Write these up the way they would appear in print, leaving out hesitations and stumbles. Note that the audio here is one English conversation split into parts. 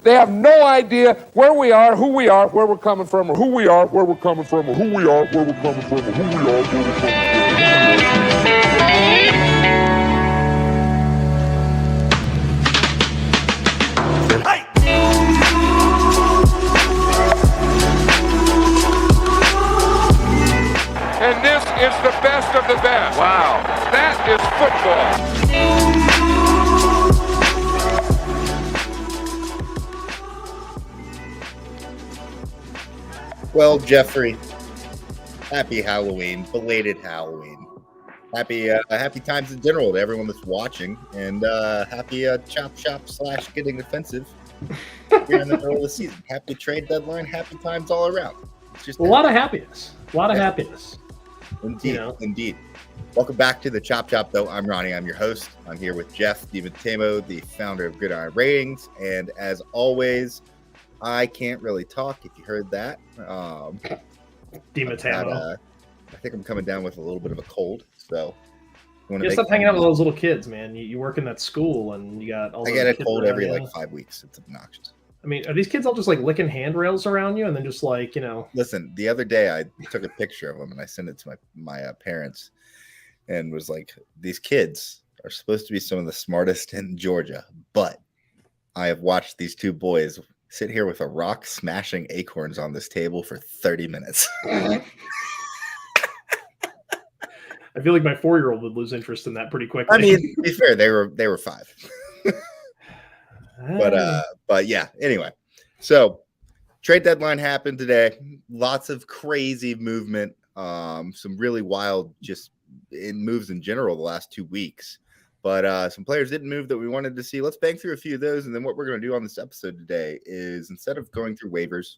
They have no idea where we are, who we are, where we're coming from, or who we are, where we're coming from, or who we are, where we're coming from, or who we are, where we're coming from. Hey! And this is the best of the best. Wow. That is football. Well, Jeffrey, happy Halloween, belated Halloween. Happy times in general to everyone that's watching, and happy chop shop / getting defensive here in the middle of the season. Happy trade deadline, happy times all around. It's just a lot of happiness. Happiness. Indeed, indeed. Welcome back to the Chop Chop, though. I'm Ronnie. I'm your host. I'm here with Jeff DiMatteo, the founder of Gridiron Ratings, and as always, I can't really talk if you heard that. DiMatteo. I think I'm coming down with a little bit of a cold, so stop hanging out with those little kids, man. You work in that school, and you got all. I get a cold every 5 weeks. It's obnoxious. I mean, are these kids all just like licking handrails around you, and then just like Listen, the other day I took a picture of them and I sent it to my parents, and was like, these kids are supposed to be some of the smartest in Georgia, but I have watched these two boys sit here with a rock smashing acorns on this table for 30 minutes. I feel like my 4-year-old would lose interest in that pretty quickly. I mean, to be fair, they were 5. But yeah, anyway. So trade deadline happened today. Lots of crazy movement. Some really wild moves in general the last 2 weeks. But some players didn't move that we wanted to see. Let's bang through a few of those. And then what we're going to do on this episode today is, instead of going through waivers,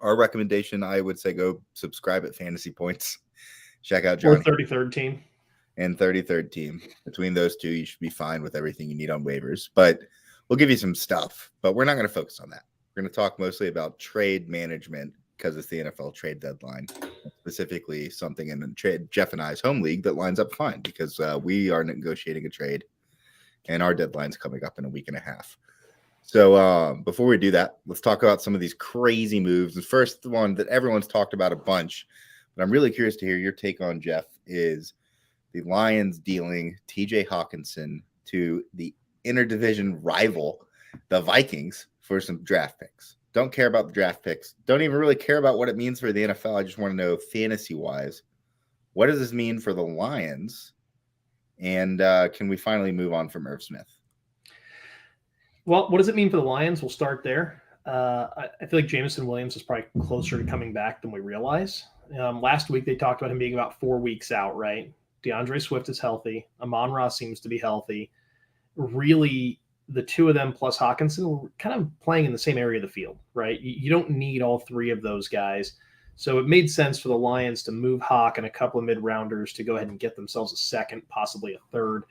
our recommendation, I would say, go subscribe at Fantasy Points. Check out John. Or 33rd team. And 33rd team. Between those two, you should be fine with everything you need on waivers. But we'll give you some stuff. But we're not going to focus on that. We're going to talk mostly about trade management, because it's the NFL trade deadline, specifically something in the trade Jeff and I's home league that lines up fine, because we are negotiating a trade and our deadline's coming up in a week and a half. So before we do that, let's talk about some of these crazy moves. The first one that everyone's talked about a bunch, but I'm really curious to hear your take on, Jeff, is the Lions dealing TJ Hawkinson to the interdivision rival, the Vikings, for some draft picks. Don't care about the draft picks. Don't even really care about what it means for the NFL. I just want to know, fantasy-wise, what does this mean for the Lions? And can we finally move on from Irv Smith? Well, what does it mean for the Lions? We'll start there. I feel like Jameson Williams is probably closer to coming back than we realize. Last week, they talked about him being about 4 weeks out, right? DeAndre Swift is healthy. Amon-Ra seems to be healthy. Really, the two of them plus Hawkinson were kind of playing in the same area of the field, right? You don't need all three of those guys. So it made sense for the Lions to move Hawk and a couple of mid-rounders to go ahead and get themselves a second, possibly a third,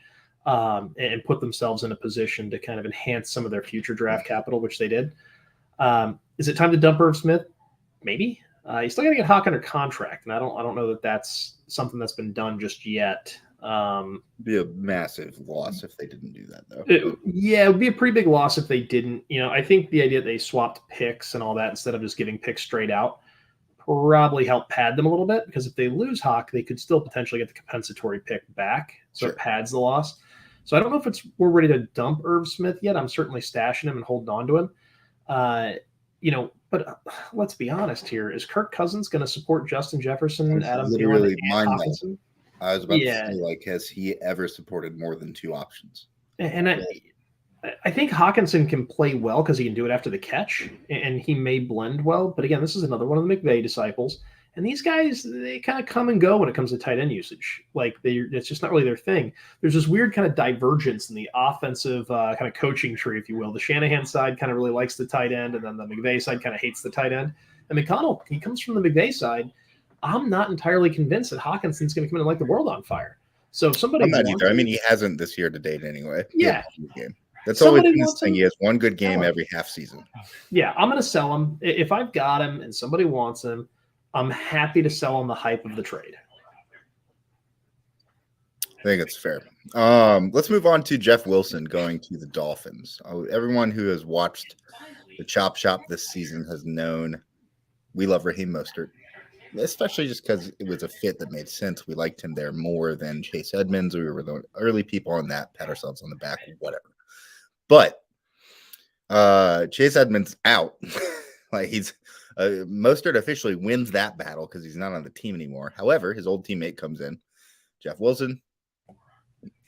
and put themselves in a position to kind of enhance some of their future draft capital, which they did. Is it time to dump Irv Smith? Maybe. You still got to get Hawk under contract, and I don't know that that's something that's been done just yet. It'd be a massive loss if they didn't do that, though. It would be a pretty big loss if they didn't. I think the idea that they swapped picks and all that instead of just giving picks straight out probably helped pad them a little bit, because if they lose Hawk, they could still potentially get the compensatory pick back. So It pads the loss. So I don't know if we're ready to dump Irv Smith yet. I'm certainly stashing him and holding on to him. But let's be honest here. Is Kirk Cousins going to support Justin Jefferson, Adam Thielen, and Hawkinson? I was about to say, has he ever supported more than two options? And I think Hawkinson can play well because he can do it after the catch, and he may blend well. But again, this is another one of the McVay disciples. And these guys, they kind of come and go when it comes to tight end usage. It's just not really their thing. There's this weird kind of divergence in the offensive kind of coaching tree, if you will. The Shanahan side kind of really likes the tight end, and then the McVay side kind of hates the tight end. And McConnell, he comes from the McVay side. I'm not entirely convinced that Hawkinson's going to come in and light the world on fire. So if somebody, I'm not either. I mean, he hasn't this year to date anyway. Yeah. That's always been his thing. He has one good game every half season. Yeah, I'm going to sell him. If I've got him and somebody wants him, I'm happy to sell on the hype of the trade. I think it's fair. Let's move on to Jeff Wilson going to the Dolphins. Everyone who has watched the Chop Shop this season has known we love Raheem Mostert, especially just because it was a fit that made sense. We liked him there more than Chase Edmonds. We were the early people on that, pat ourselves on the back, whatever. But Chase Edmonds out. Like Mostert officially wins that battle because he's not on the team anymore. However, his old teammate comes in, Jeff Wilson.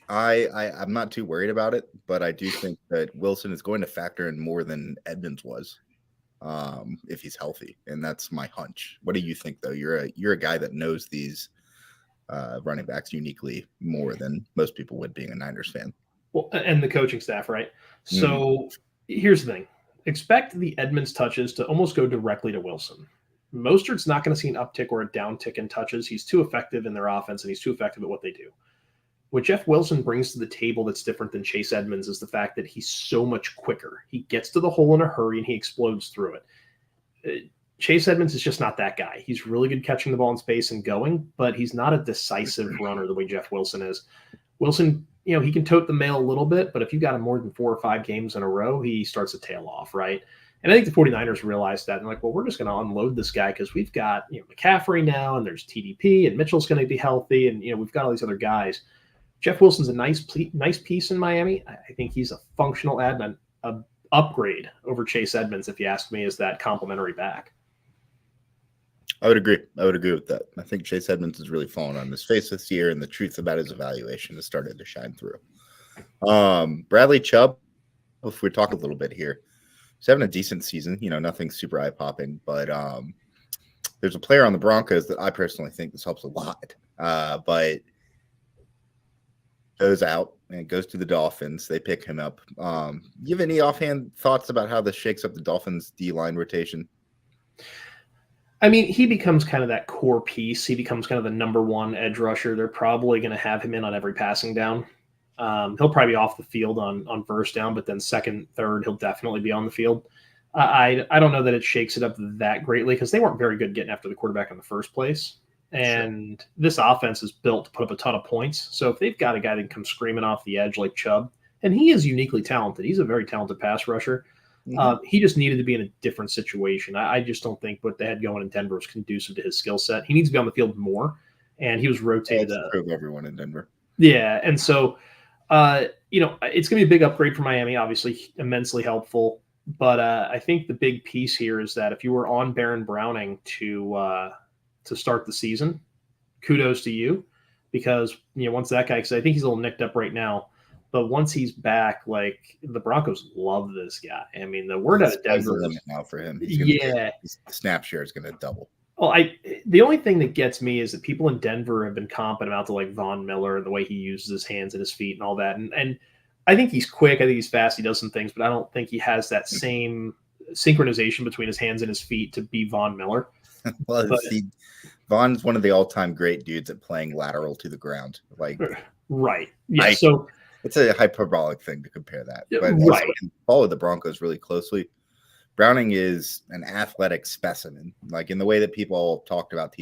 I'm not too worried about it, but I do think that Wilson is going to factor in more than Edmonds was if he's healthy, and that's my hunch. What do you think, though? You're a guy that knows these running backs uniquely more than most people would, being a Niners fan. Well, and the coaching staff, right? So here's the thing. Expect the Edmonds touches to almost go directly to Wilson. Mostert's not going to see an uptick or a downtick in touches. He's too effective in their offense, and he's too effective at what they do. What Jeff Wilson brings to the table that's different than Chase Edmonds is the fact that he's so much quicker. He gets to the hole in a hurry, and he explodes through it. Chase Edmonds is just not that guy. He's really good catching the ball in space and going, but he's not a decisive runner the way Jeff Wilson is. Wilson, he can tote the mail a little bit, but if you got him more than 4 or 5 games in a row, he starts to tail off, right? And I think the 49ers realized that. And like, well, we're just going to unload this guy because we've got McCaffrey now, and there's TDP, and Mitchell's going to be healthy, and we've got all these other guys. Jeff Wilson's a nice piece in Miami. I think he's a functional add and an upgrade over Chase Edmonds, if you ask me, as that complimentary back. I would agree with that. I think Chase Edmonds has really fallen on his face this year, and the truth about his evaluation has started to shine through. Bradley Chubb, if we talk a little bit here, he's having a decent season. Nothing super eye-popping, but there's a player on the Broncos that I personally think this helps a lot. But goes out and goes to the Dolphins. They pick him up. You have any offhand thoughts about how this shakes up the Dolphins' D-line rotation? I mean, he becomes kind of that core piece. He becomes kind of the number one edge rusher. They're probably going to have him in on every passing down. He'll probably be off the field on first down, but then second, third, he'll definitely be on the field. I don't know that it shakes it up that greatly because they weren't very good getting after the quarterback in the first place. And This offense is built to put up a ton of points. So if they've got a guy that can come screaming off the edge like Chubb, and he is uniquely talented. He's a very talented pass rusher. He just needed to be in a different situation. I just don't think what they had going in Denver was conducive to his skill set. He needs to be on the field more, and he was rotated. Prove everyone in Denver. Yeah, and so, it's going to be a big upgrade for Miami, obviously immensely helpful. But I think the big piece here is that if you were on Baron Browning to start the season, kudos to you, because once that guy, because I think he's a little nicked up right now. But once he's back, like the Broncos love this guy. I mean, the word out of Denver is now for him. The snap share is going to double. Well, the only thing that gets me is that people in Denver have been comping about to like Von Miller and the way he uses his hands and his feet and all that. And I think he's quick. I think he's fast. He does some things, but I don't think he has that same synchronization between his hands and his feet to be Von Miller. Well, Von's one of the all-time great dudes at playing lateral to the ground. Like, right. Yeah. It's a hyperbolic thing to compare that. But right. Follow the Broncos really closely. Browning is an athletic specimen, like in the way that people talked about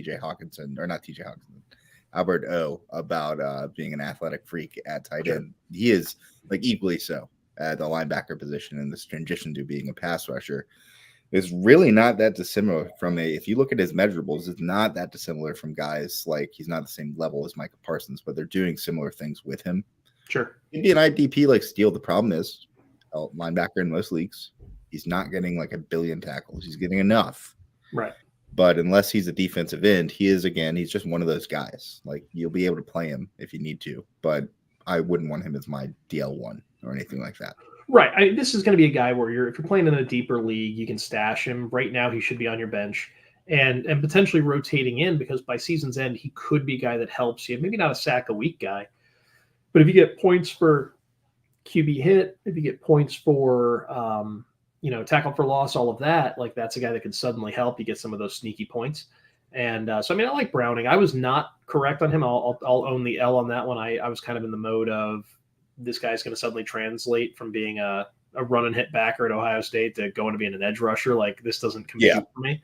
Albert O, about being an athletic freak at tight end. He is like equally so at the linebacker position, and this transition to being a pass rusher is really not that dissimilar from if you look at his measurables, it's not that dissimilar from guys like he's not the same level as Micah Parsons, but they're doing similar things with him. Sure. He'd be an IDP like Steele. The problem is, linebacker in most leagues, he's not getting like a billion tackles. He's getting enough. Right. But unless he's a defensive end, he's just one of those guys. Like, you'll be able to play him if you need to, but I wouldn't want him as my DL1 or anything like that. Right. This is going to be a guy where if you're playing in a deeper league, you can stash him. Right now, he should be on your bench and potentially rotating in, because by season's end, he could be a guy that helps you. Maybe not a sack a week guy, but if you get points for QB hit, if you get points for, tackle for loss, all of that, like that's a guy that could suddenly help you get some of those sneaky points. And I like Browning. I was not correct on him. I'll own the L on that one. I was kind of in the mode of this guy's going to suddenly translate from being a run and hit backer at Ohio State to going to being an edge rusher. Like, this doesn't compute for me.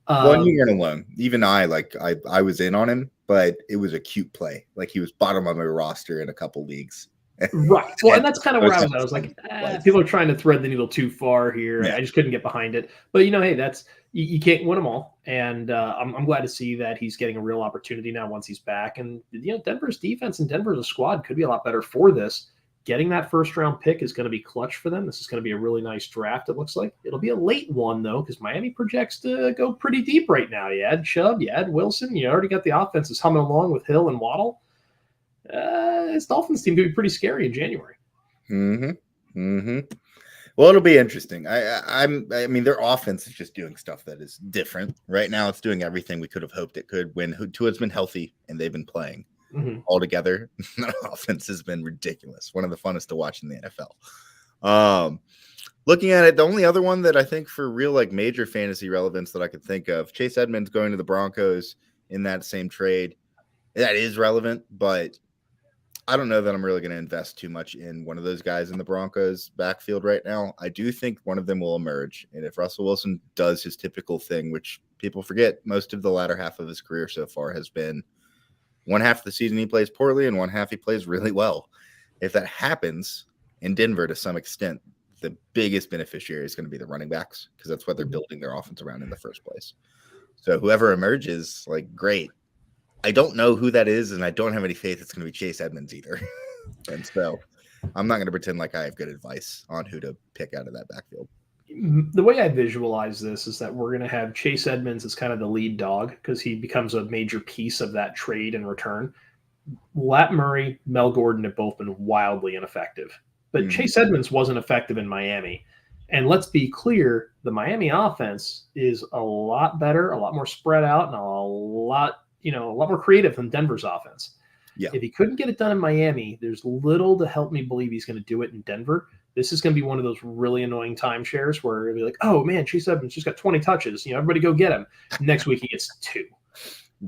Well, you're going to learn. Even I was in on him, but it was a cute play. Like he was bottom of my roster in a couple leagues. Right. Well, and that's kind of where I was like, people are trying to thread the needle too far here. Yeah. I just couldn't get behind it. But, hey, that's you can't win them all. And I'm glad to see that he's getting a real opportunity now once he's back. And, Denver's defense and Denver's squad could be a lot better for this. Getting that first-round pick is going to be clutch for them. This is going to be a really nice draft, it looks like. It'll be a late one, though, because Miami projects to go pretty deep right now. You add Chubb, you add Wilson. You already got the offenses humming along with Hill and Waddle. This Dolphins team could be pretty scary in January. Well, it'll be interesting. I mean, their offense is just doing stuff that is different. Right now, it's doing everything we could have hoped it could when Tua's been healthy and they've been playing. All together. The offense has been ridiculous. One of the funnest to watch in the NFL. Looking at it, the only other one that I think for real major fantasy relevance that I could think of, Chase Edmonds going to the Broncos in that same trade. That is relevant, but I don't know that I'm really going to invest too much in one of those guys in the Broncos backfield right now. I do think one of them will emerge. And if Russell Wilson does his typical thing, which people forget, most of the latter half of his career so far has been one half of the season he plays poorly and one half he plays really well. If that happens in Denver to some extent, the biggest beneficiary is going to be the running backs because that's what they're building their offense around in the first place. So whoever emerges, great. I don't know who that is, and I don't have any faith it's going to be Chase Edmonds either. And so I'm not going to pretend like I have good advice on who to pick out of that backfield. The way I visualize this is that we're going to have Chase Edmonds as kind of the lead dog because he becomes a major piece of that trade and return. Lat Murray, Mel Gordon have both been wildly ineffective. But Chase Edmonds wasn't effective in Miami. And let's be clear, the Miami offense is a lot better, a lot more spread out, and a lot more creative than Denver's offense. Yeah. If he couldn't get it done in Miami, there's little to help me believe he's going to do it in Denver. This is going to be one of those really annoying timeshares where it'll be like, oh, man, Chase Edmonds just got 20 touches. Everybody go get him. Next week he gets 2.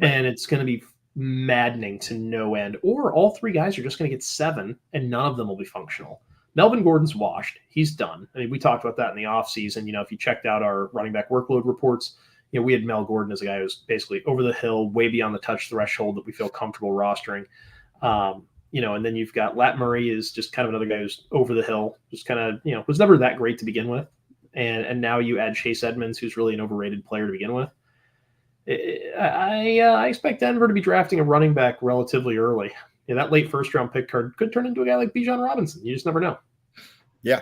And it's going to be maddening to no end. Or all 3 guys are just going to get 7, and none of them will be functional. Melvin Gordon's washed. He's done. I mean, we talked about that in the offseason. If you checked out our running back workload reports, we had Mel Gordon as a guy who's basically over the hill, way beyond the touch threshold that we feel comfortable rostering. And then you've got Lat Murray is just kind of another guy who's over the hill, just kind of, was never that great to begin with. And now you add Chase Edmonds, who's really an overrated player to begin with. I expect Denver to be drafting a running back relatively early. That late first-round pick card could turn into a guy like Bijan Robinson. You just never know. Yeah.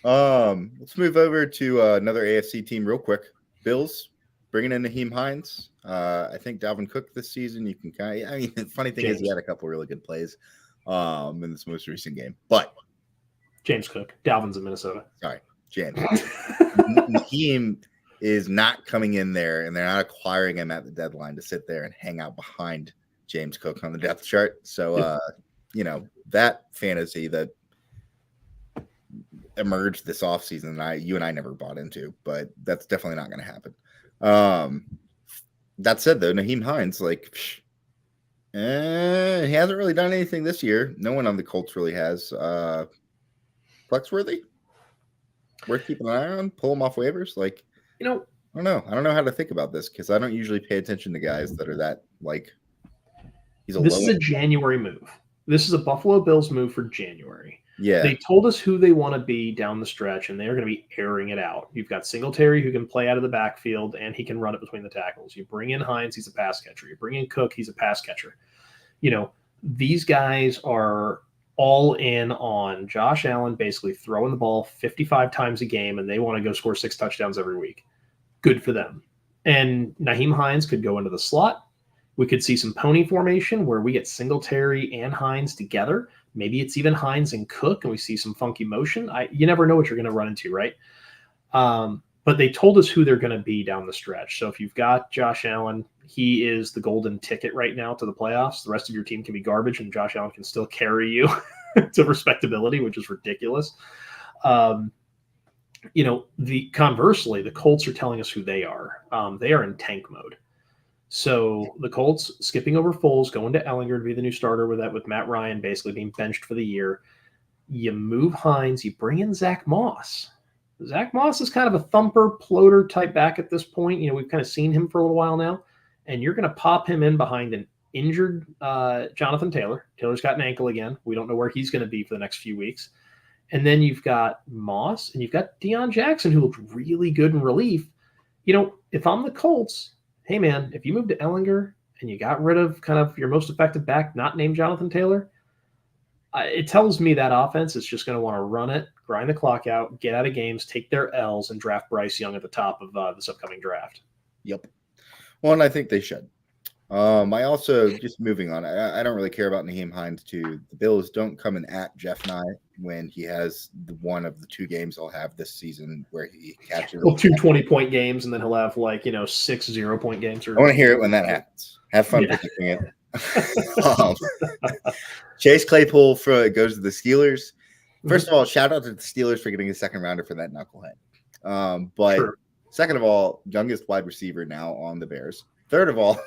Let's move over to another AFC team real quick. Bills bringing in Naheem Hines. I think Dalvin Cook this season, you can the funny thing is he had a couple really good plays in this most recent game. But James Cook. Dalvin's in Minnesota. Sorry, James. Naheem is not coming in there, and they're not acquiring him at the deadline to sit there and hang out behind James Cook on the depth chart. So, that fantasy that emerged this offseason, you and I never bought into, but that's definitely not going to happen. That said, though, Naheem Hines, he hasn't really done anything this year. No one on the Colts really has. Flexworthy? Worth keeping an eye on? Pull him off waivers? I don't know. I don't know how to think about this because I don't usually pay attention to guys that are that, This is a January move. This is a Buffalo Bills move for January. Yeah. They told us who they want to be down the stretch, and they're going to be airing it out. You've got Singletary who can play out of the backfield, and he can run it between the tackles. You bring in Hines, he's a pass catcher. You bring in Cook, he's a pass catcher. These guys are all in on Josh Allen basically throwing the ball 55 times a game, and they want to go score 6 touchdowns every week. Good for them. And Naheem Hines could go into the slot. We could see some pony formation where we get Singletary and Hines together. Maybe it's even Hines and Cook, and we see some funky motion. You never know what you're going to run into, right? But they told us who they're going to be down the stretch. So if you've got Josh Allen, he is the golden ticket right now to the playoffs. The rest of your team can be garbage, and Josh Allen can still carry you to respectability, which is ridiculous. Conversely, the Colts are telling us who they are. They are in tank mode. So the Colts skipping over Foles, going to Ellinger to be the new starter with Matt Ryan basically being benched for the year. You move Hines, you bring in Zach Moss. Zach Moss is kind of a thumper, floater type back at this point. We've kind of seen him for a little while now, and you're going to pop him in behind an injured Jonathan Taylor. Taylor's got an ankle again. We don't know where he's going to be for the next few weeks. And then you've got Moss and you've got Deion Jackson, who looked really good in relief. If I'm the Colts, hey, man, if you move to Ellinger and you got rid of kind of your most effective back, not named Jonathan Taylor, it tells me that offense is just going to want to run it, grind the clock out, get out of games, take their L's, and draft Bryce Young at the top of this upcoming draft. Yep. Well, and I think they should. I also, just moving on, I don't really care about Nyheim Hines too. The Bills don't come in at Jeff Nye when he has one of the 2 games I'll have this season where he catches 2 20-point games, and then he'll have 6 0-point games. I want to hear it when that happens. Have fun predicting it. Chase Claypool goes to the Steelers. First of all, shout out to the Steelers for getting a second rounder for that knucklehead. But sure. Second of all, youngest wide receiver now on the Bears. Third of all,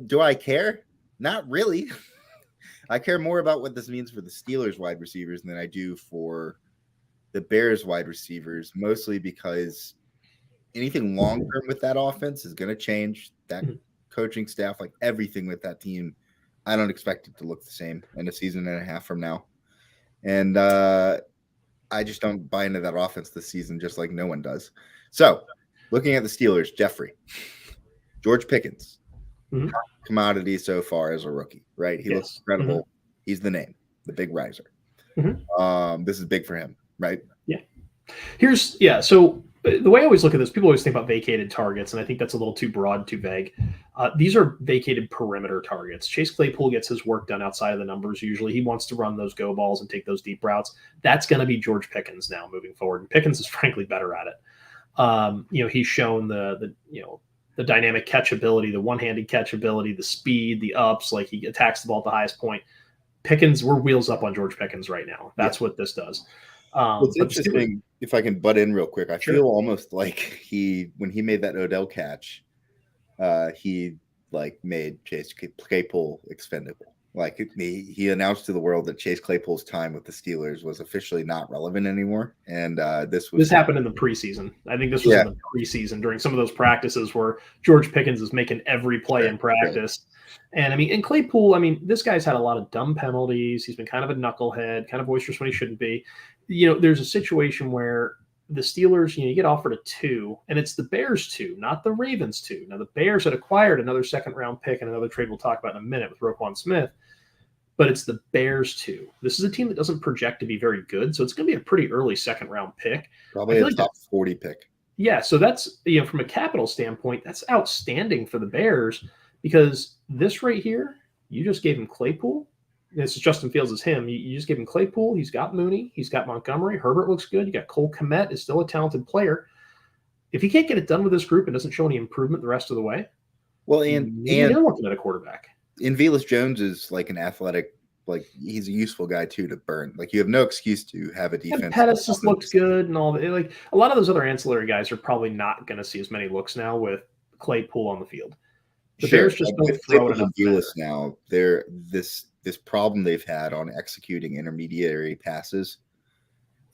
do I care? Not really. I care more about what this means for the Steelers wide receivers than I do for the Bears wide receivers, mostly because anything long-term with that offense is going to change. That coaching staff, like everything with that team, I don't expect it to look the same in a season and a half from now. And I just don't buy into that offense this season, just like no one does. So looking at the Steelers, Jeffrey, George Pickens, commodity so far as a rookie, right? He looks incredible. He's the name, the big riser. This is big for him, right? Yeah. So the way I always look at this, people always think about vacated targets, and I think that's a little too broad, too vague. These are vacated perimeter targets. Chase Claypool gets his work done outside of the numbers usually. He wants to run those go balls and take those deep routes. That's going to be George Pickens now moving forward, and Pickens is frankly better at it. He's shown the dynamic catch ability, the one-handed catch ability, the speed, the ups, like he attacks the ball at the highest point. Pickens, we're wheels up on George Pickens right now. That's what this does. It's interesting, if I can butt in real quick, I feel almost like when he made that Odell catch, he made Chase Claypool expendable. Like he announced to the world that Chase Claypool's time with the Steelers was officially not relevant anymore. And this happened in the preseason. I think this was in the preseason during some of those practices where George Pickens is making every play in practice. Right. And Claypool, this guy's had a lot of dumb penalties. He's been kind of a knucklehead, kind of boisterous when he shouldn't be. There's a situation where the Steelers, you get offered a 2, and it's the Bears 2, not the Ravens 2. Now, the Bears had acquired another second-round pick and another trade we'll talk about in a minute with Roquan Smith, but it's the Bears 2. This is a team that doesn't project to be very good, so it's going to be a pretty early second-round pick. Probably a top 40 pick. Yeah, so that's, from a capital standpoint, that's outstanding for the Bears because this right here, you just gave him Claypool. This is Justin Fields is him. You just gave him Claypool. He's got Mooney. He's got Montgomery. Herbert looks good. You got Cole Kmet is still a talented player. If he can't get it done with this group and doesn't show any improvement the rest of the way, well, and they're looking at a quarterback. And Velus Jones is like an athletic, he's a useful guy too to burn. You have no excuse to have a defense. And Pettis just looked good and all that. A lot of those other ancillary guys are probably not going to see as many looks now with Claypool on the field. The Bears just don't throw it enough. Velus now, they're this problem they've had on executing intermediary passes.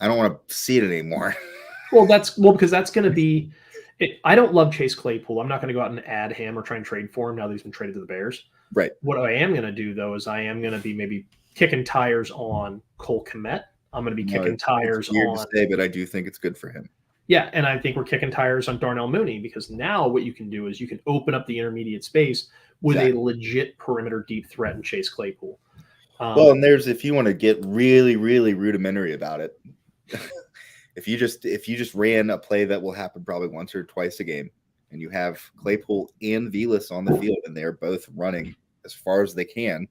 I don't want to see it anymore. Because that's going to be – I don't love Chase Claypool. I'm not going to go out and add him or try and trade for him now that he's been traded to the Bears. Right. What I am going to do, though, is I am going to be maybe kicking tires on Cole Kmet. I'm going to be kicking tires on – weird to say, but I do think it's good for him. Yeah, and I think we're kicking tires on Darnell Mooney because now what you can do is you can open up the intermediate space with a legit perimeter deep threat in Chase Claypool. And if you want to get really, really rudimentary about it, if you just ran a play that will happen probably once or twice a game, and you have Claypool and Velus on the field, and they're both running as far as they can,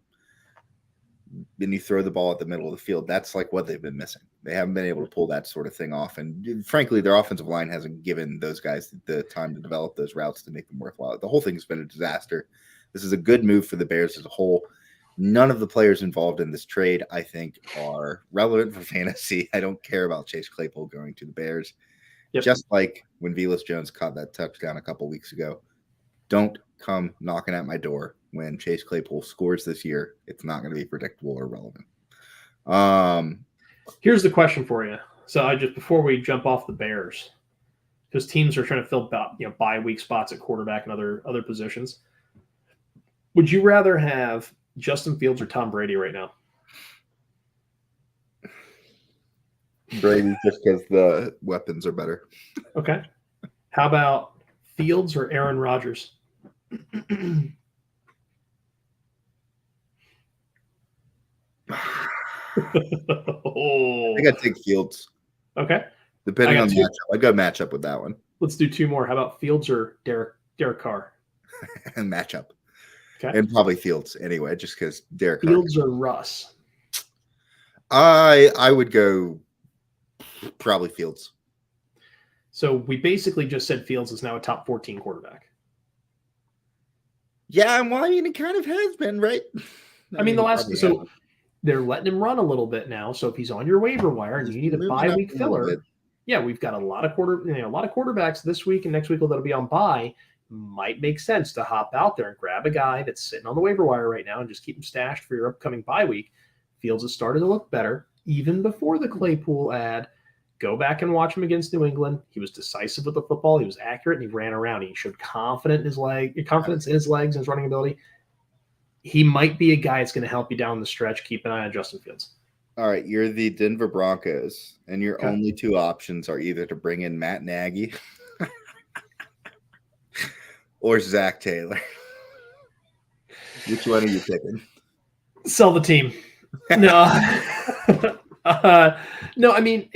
then you throw the ball at the middle of the field. That's what they've been missing. They haven't been able to pull that sort of thing off. And frankly, their offensive line hasn't given those guys the time to develop those routes to make them worthwhile. The whole thing's been a disaster. This is a good move for the Bears as a whole. None of the players involved in this trade, I think, are relevant for fantasy. I don't care about Chase Claypool going to the Bears. Yep. Just like when Velus Jones caught that touchdown a couple weeks ago. Don't come knocking at my door when Chase Claypool scores this year. It's not going to be predictable or relevant. Here's the question for you. So before we jump off the Bears, because teams are trying to fill bye week spots at quarterback and other positions. Would you rather have Justin Fields or Tom Brady right now? Brady, just because the weapons are better. Okay. How about Fields or Aaron Rodgers? I got to take Fields. Okay. Depending on the matchup. I'd go matchup with that one. Let's do two more. How about Fields or Derek Carr? And matchup. Okay. And probably Fields anyway, just because Derek Carr. Fields or Russ? I would go probably Fields. So we basically just said Fields is now a top 14 quarterback. Yeah, well, I mean, it kind of has been, right? I mean, they're letting him run a little bit now. So if he's on your waiver wire and you need a bye-week filler, yeah, we've got a lot of quarterbacks this week and next week that'll be on bye. Might make sense to hop out there and grab a guy that's sitting on the waiver wire right now and just keep him stashed for your upcoming bye week. Fields has started to look better even before the Claypool ad. Go back and watch him against New England. He was decisive with the football. He was accurate, and he ran around. He showed confidence in his legs and his running ability. He might be a guy that's going to help you down the stretch. Keep an eye on Justin Fields. All right, you're the Denver Broncos, and your only two options are either to bring in Matt Nagy or Zach Taylor. Which one are you picking? Sell the team. No. No, I mean,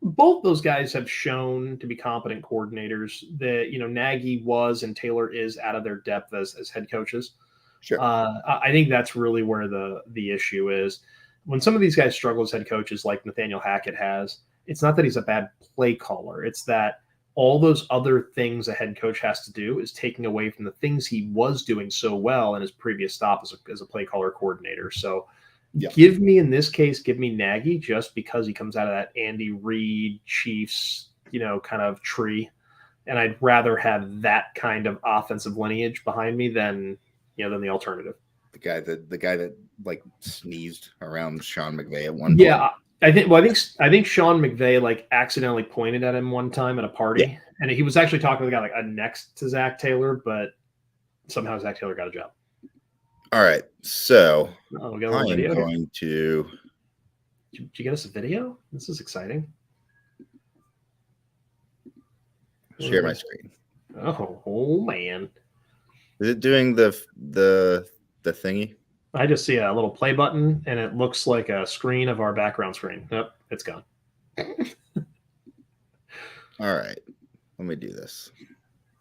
both those guys have shown to be competent coordinators. That Nagy was and Taylor is out of their depth as head coaches. Sure. I think that's really where the issue is. When some of these guys struggle as head coaches, like Nathaniel Hackett has, it's not that he's a bad play caller. It's that all those other things a head coach has to do is taking away from the things he was doing so well in his previous stop as a play caller coordinator. So give me Nagy just because he comes out of that Andy Reid Chiefs, kind of tree. And I'd rather have that kind of offensive lineage behind me than the alternative. The guy that like sneezed around Sean McVay at one point. Yeah. I think Sean McVay accidentally pointed at him one time at a party, and he was actually talking to the guy next to Zach Taylor, but somehow Zach Taylor got a job. All right, so I am going to. Did you get us a video? This is exciting. Share my screen. Oh man! Is it doing the thingy? I just see a little play button, and it looks like a screen of our background screen. Nope, it's gone. All right, let me do this.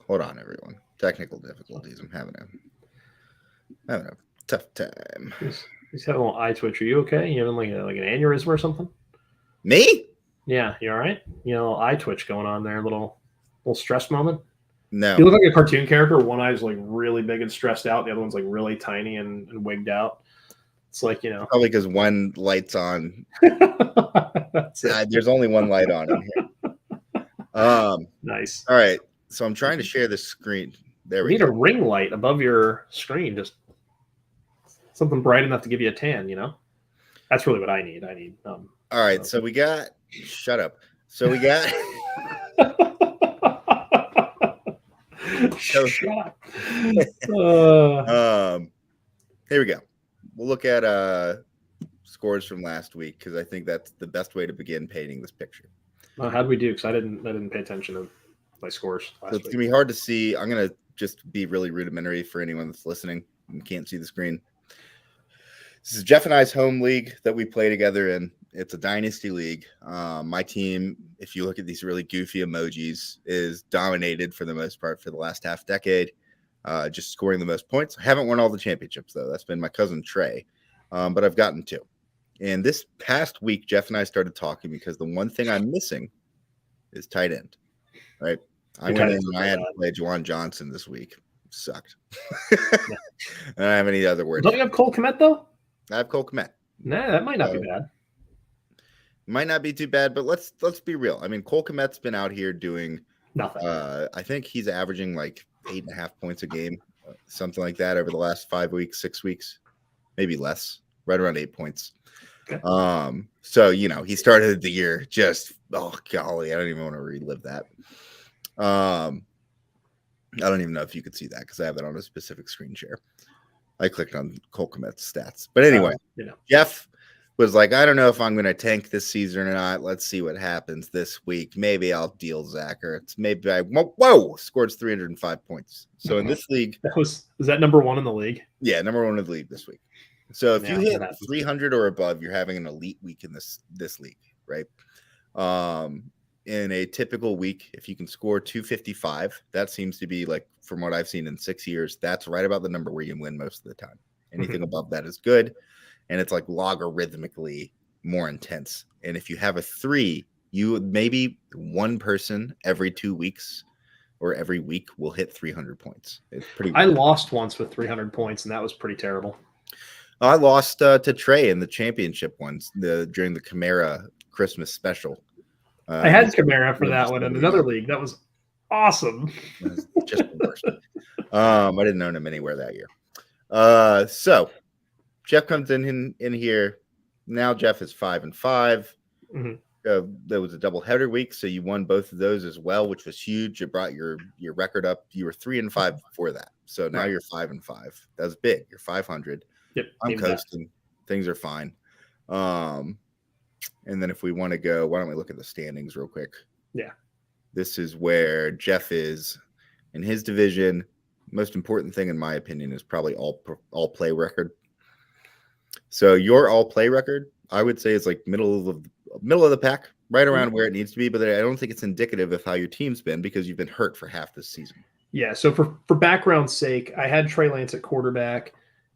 Hold on, everyone. Technical difficulties. I'm having a tough time. He's having a little eye twitch. Are you okay? You having like an aneurysm or something? Me? Yeah, you all right? Eye twitch going on there. Little stress moment. No. You look like a cartoon character. One eye's really big and stressed out. The other one's really tiny and wigged out. It's probably because one light's on. There's only one light on in here. Nice. All right. So I'm trying to share the screen. There we go. You need a ring light above your screen. Just something bright enough to give you a tan, That's really what I need. All right. So we got shut up. So we got Shut up. Here we go. We'll look at scores from last week because I think that's the best way to begin painting this picture. How did we do? Because I didn't pay attention to my scores last week. It's gonna be hard to see. I'm gonna just be really rudimentary for anyone that's listening and can't see the screen. This is Jeff and I's home league that we play together in. It's a Dynasty league. My team, if you look at these really goofy emojis, is dominated for the most part for the last half decade, just scoring the most points. I haven't won all the championships, though. That's been my cousin Trey, but I've gotten two. And this past week, Jeff and I started talking because the one thing I'm missing is tight end, right? I went in and I had to play Juwan Johnson this week. Sucked. I don't have any other words. Don't you have Cole Kmet, though? I have Cole Kmet. Nah, that might not be bad. Might not be too bad, but let's be real. I mean, Cole Kmet's been out here doing nothing. I think he's averaging 8.5 points a game, something like that over the last 5 weeks, 6 weeks, maybe less, right around 8 points. Okay. So he started the year just golly, I don't even want to relive that. I don't even know if you could see that because I have it on a specific screen share. I clicked on Cole Kmet's stats. But anyway, Jeff was like, I don't know if I'm going to tank this season or not. Let's see what happens this week. Maybe I'll deal Zach Ertz. Maybe I scored 305 points. So in this league, was that number 1 in the league? Yeah, number 1 in the league this week. So if you hit 300 or above, you're having an elite week in this league, right? In a typical week, if you can score 255, that seems to be like, from what I've seen in 6 years, that's right about the number where you win most of the time. Anything above that is good. And it's like logarithmically more intense. And if you have a 3, you maybe one person every 2 weeks or every week will hit 300 points. It's pretty weird. I lost once with 300 points, and that was pretty terrible. I lost to Trey in the championship ones during the Camara Christmas special. I had Camara for that one in another league. That was awesome. Just the worst. I didn't own him anywhere that year. So Jeff comes in here. Now Jeff is 5-5. There was a double header week, so you won both of those as well, which was huge. It brought your record up. You were 3-5 before that, so now you're 5-5. That's big. You're 500. Yep, I'm coasting. Things are fine. And then if we want to go, why don't we look at the standings real quick? Yeah, this is where Jeff is in his division. Most important thing, in my opinion, is probably all play record. So your all play record, I would say, is like middle of the pack, right around where it needs to be. But I don't think it's indicative of how your team's been because you've been hurt for half this season. Yeah. So for background's sake, I had Trey Lance at quarterback.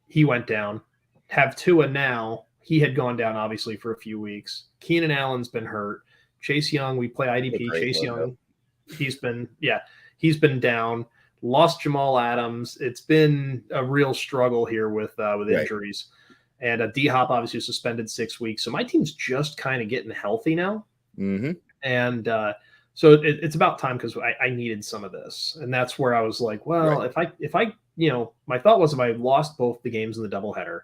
He went down. Have Tua now. He had gone down obviously for a few weeks. Keenan Allen's been hurt. Chase Young, we play IDP. Chase Young, he's been down. Lost Jamal Adams. It's been a real struggle here with injuries. And D-Hop obviously suspended 6 weeks. So my team's just kind of getting healthy now. And so it's about time because I needed some of this. And that's where I was like, well, if I my thought was if I lost both the games in the doubleheader,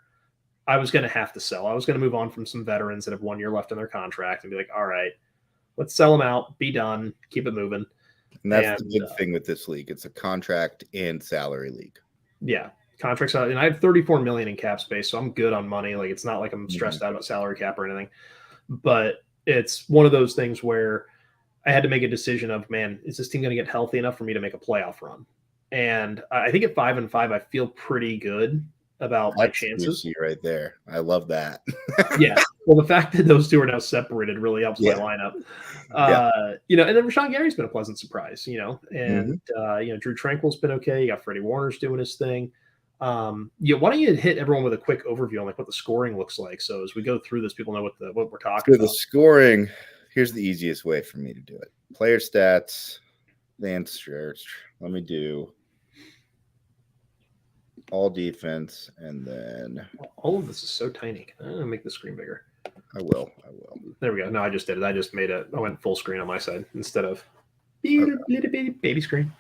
I was going to have to sell. I was going to move on from some veterans that have 1 year left in their contract and be like, all right, let's sell them out, be done, keep it moving. And that's the big thing with this league. It's a contract and salary league. Yeah. Contracts out, and I have 34 million in cap space, so I'm good on money. Like, it's not like I'm stressed out about salary cap or anything, but it's one of those things where I had to make a decision of, man, is this team going to get healthy enough for me to make a playoff run? And I think at 5-5, I feel pretty good about my chances. Right there. I love that. Yeah. Well, the fact that those two are now separated really helps my lineup. And then Rashawn Gary's been a pleasant surprise, and Drew Tranquil's been okay. You got Freddie Warner's doing his thing. Why don't you hit everyone with a quick overview on like what the scoring looks like? So as we go through this, people know what we're talking about. The scoring, here's the easiest way for me to do it. Player stats, Lance Church. Let me do all defense, and then all of this is so tiny. I'm gonna make the screen bigger. I will. There we go. No, I just did it. I went full screen on my side instead of little baby screen.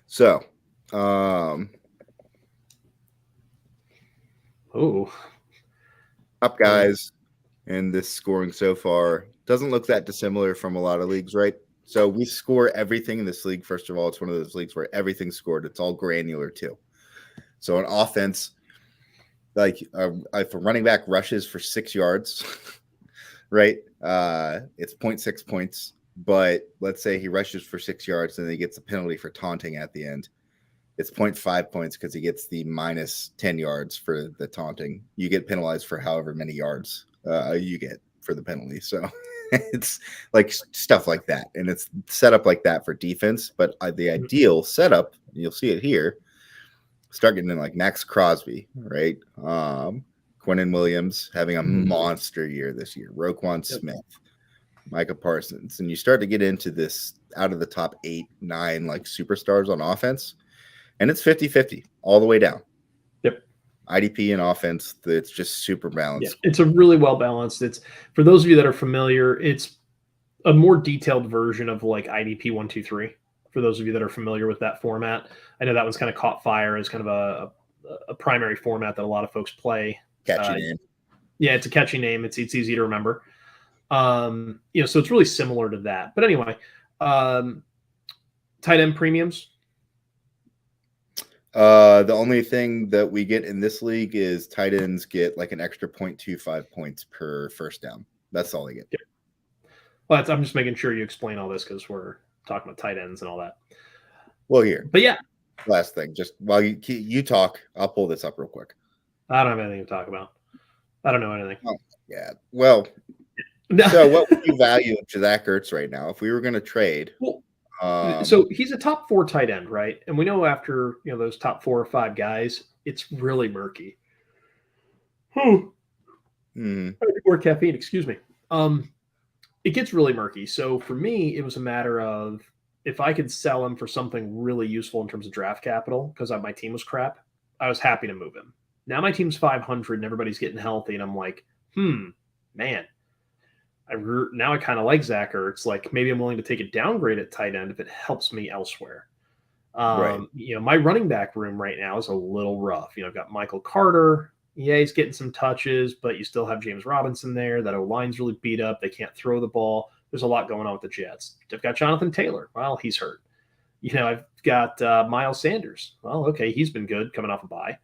So, up guys, and this scoring so far doesn't look that dissimilar from a lot of leagues, right? So we score everything in this league. First of all, it's one of those leagues where everything's scored. It's all granular too. So on offense, like if a running back rushes for 6 yards, right? It's 0.6 points. But let's say he rushes for 6 yards and then he gets a penalty for taunting at the end. It's 0.5 points because he gets the minus 10 yards for the taunting. You get penalized for however many yards you get for the penalty. So it's like stuff like that. And it's set up like that for defense. But the ideal setup, you'll see it here, start getting in like Max Crosby, right? Quinnen Williams having a monster year this year. Roquan Smith. Micah Parsons, and you start to get into this out of the top 8, 9 like superstars on offense, and it's 50-50 all the way down. Yep. IDP and offense, it's just super balanced. Yeah, it's a really well balanced. It's for those of you that are familiar, it's a more detailed version of like IDP 1, 2, 3. For those of you that are familiar with that format, I know that one's kind of caught fire as kind of a primary format that a lot of folks play. Catchy name. Yeah, it's a catchy name. It's easy to remember. So it's really similar to that. But anyway, Tight end premiums. The only thing that we get in this league is tight ends get like an extra 0.25 points per first down. That's all they get. Yep. Well, I'm just making sure you explain all this because we're talking about tight ends and all that. Well, here. But yeah. Last thing, just while you talk, I'll pull this up real quick. I don't have anything to talk about. I don't know anything. Oh, yeah. Well, so what would you value Zach Ertz right now if we were going to trade? Well, so he's a top 4 tight end, right? And we know after those top 4 or 5 guys, it's really murky. More caffeine, excuse me. It gets really murky. So for me, it was a matter of if I could sell him for something really useful in terms of draft capital because my team was crap, I was happy to move him. Now my team's 500 and everybody's getting healthy, and I'm like, man. Now I kind of like Zach Ertz. Like maybe I'm willing to take a downgrade at tight end if it helps me elsewhere. Right. My running back room right now is a little rough. I've got Michael Carter. Yeah, he's getting some touches, but you still have James Robinson there. That O-line's really beat up. They can't throw the ball. There's a lot going on with the Jets. I've got Jonathan Taylor. Well, he's hurt. I've got Miles Sanders. Well, okay, he's been good coming off a bye.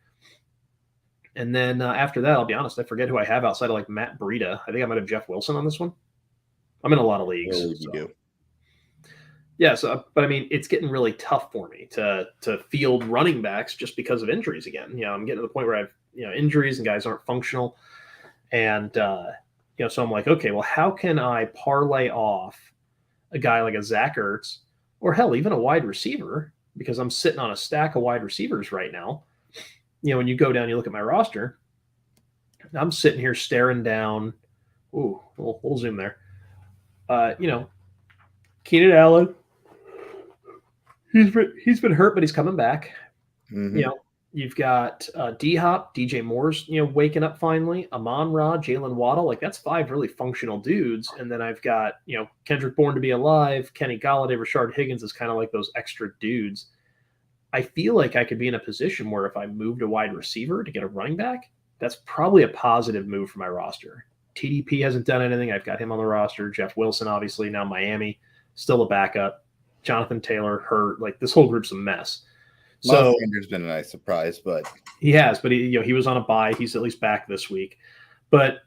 And then after that, I'll be honest, I forget who I have outside of like Matt Breida. I think I might have Jeff Wilson on this one. I'm in a lot of leagues. So. Yeah, but I mean, it's getting really tough for me to field running backs just because of injuries again. I'm getting to the point where I've injuries and guys aren't functional, and so I'm like, okay, well, how can I parlay off a guy like a Zach Ertz, or hell, even a wide receiver, because I'm sitting on a stack of wide receivers right now. When you go down, you look at my roster, I'm sitting here staring down. Ooh, we'll zoom there. Keenan Allen, he's been hurt, but he's coming back. Mm-hmm. You've got D-Hop, DJ Moore's, waking up finally. Amon-Ra, Jalen Waddle, like that's 5 really functional dudes. And then I've got, Kendrick Bourne to be alive, Kenny Golladay, Rashard Higgins is kind of like those extra dudes. I feel like I could be in a position where if I moved a wide receiver to get a running back, that's probably a positive move for my roster. TDP hasn't done anything. I've got him on the roster. Jeff Wilson, obviously, now Miami, still a backup. Jonathan Taylor hurt. Like this whole group's a mess. So Sanders been a nice surprise, but he has. But he was on a bye. He's at least back this week. But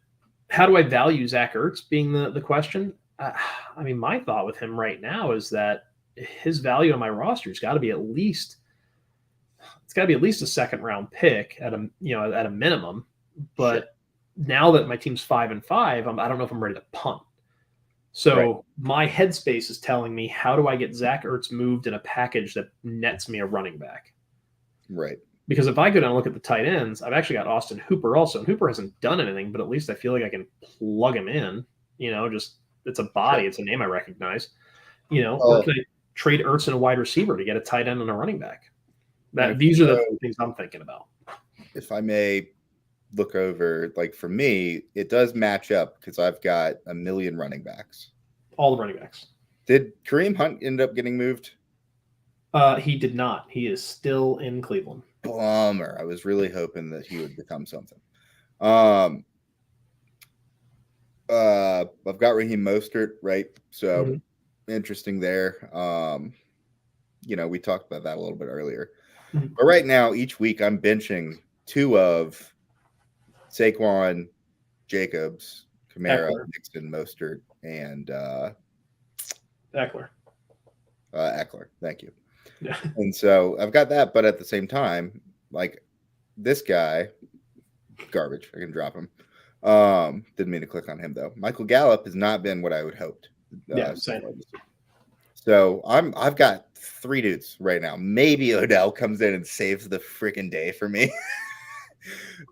how do I value Zach Ertz being the question? I mean, my thought with him right now is that his value on my roster has got to be at least. It's got to be at least a second round pick at a minimum. But now that my team's 5-5, I don't know if I'm ready to punt. So my headspace is telling me, how do I get Zach Ertz moved in a package that nets me a running back? Right. Because if I go down and look at the tight ends, I've actually got Austin Hooper also. And Hooper hasn't done anything, but at least I feel like I can plug him in. Just it's a body, it's a name I recognize. Or can I trade Ertz and a wide receiver to get a tight end and a running back? These are the things I'm thinking about. If I may look over, like for me, it does match up because I've got a million running backs. All the running backs. Did Kareem Hunt end up getting moved? He did not. He is still in Cleveland. Bummer. I was really hoping that he would become something. I've got Raheem Mostert, right? So interesting there. We talked about that a little bit earlier. Mm-hmm. But right now, each week I'm benching 2 of Saquon, Jacobs, Kamara, Mixon, Mostert, and Eckler. Eckler. Thank you. Yeah. And so I've got that, but at the same time, like this guy, garbage. I can drop him. Didn't mean to click on him though. Michael Gallup has not been what I would hoped. So I've got 3 dudes right now. Maybe Odell comes in and saves the freaking day for me.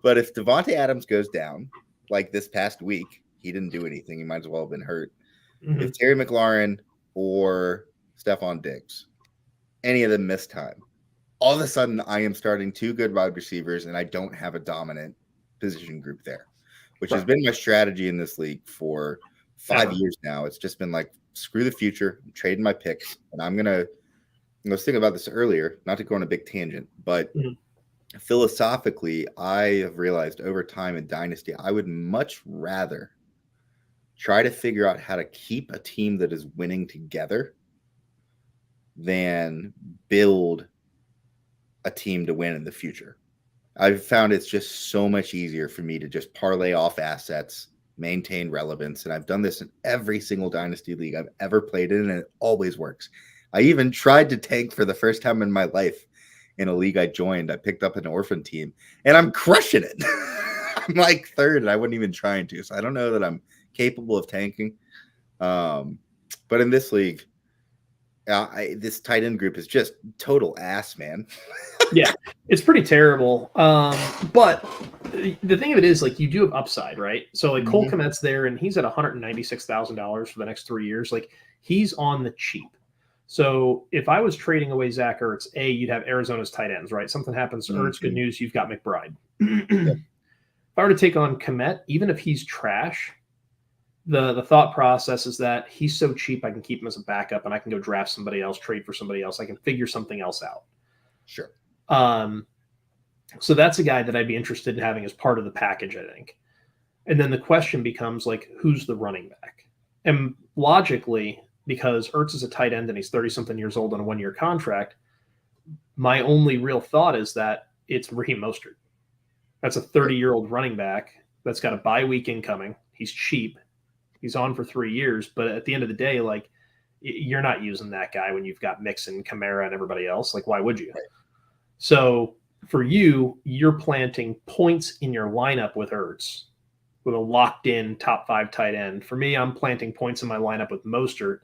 But if Devontae Adams goes down, like this past week, he didn't do anything. He might as well have been hurt. Mm-hmm. If Terry McLaurin or Stephon Diggs, any of them miss time, all of a sudden I am starting 2 good wide receivers and I don't have a dominant position group there, which has been my strategy in this league for 5 years now. It's just been like, screw the future, I'm trading my picks. And I was thinking about this earlier, not to go on a big tangent, but philosophically, I have realized over time in Dynasty, I would much rather try to figure out how to keep a team that is winning together than build a team to win in the future. I've found it's just so much easier for me to just parlay off assets, maintain relevance. And I've done this in every single Dynasty league I've ever played in, and it always works. I even tried to tank for the first time in my life in a league I joined. I picked up an orphan team, and I'm crushing it. I'm like third, and I wasn't even trying to. So I don't know that I'm capable of tanking. But in this league, this tight end group is just total ass, man. Yeah, it's pretty terrible. But the thing of it is, like, you do have upside, right? So, like, Cole Kmet's there, and he's at $196,000 for the next 3 years. Like, he's on the cheap. So, if I was trading away Zach Ertz, you'd have Arizona's tight ends, right? Something happens to Ertz, good news, you've got McBride. If I were to take on Kmet, even if he's trash, the thought process is that he's so cheap, I can keep him as a backup, and I can go draft somebody else, trade for somebody else. I can figure something else out. Sure. So that's a guy that I'd be interested in having as part of the package, I think. And then the question becomes, like, who's the running back? And logically, because Ertz is a tight end and he's 30-something years old on a 1-year contract, my only real thought is that it's Raheem Mostert. That's a 30-year-old running back that's got a bye week incoming. He's cheap. He's on for 3 years. But at the end of the day, like, you're not using that guy when you've got Mixon, Kamara, and everybody else. Like, why would you? Right. So for you, you're planting points in your lineup with Ertz, with a locked-in top 5 tight end. For me, I'm planting points in my lineup with Mostert,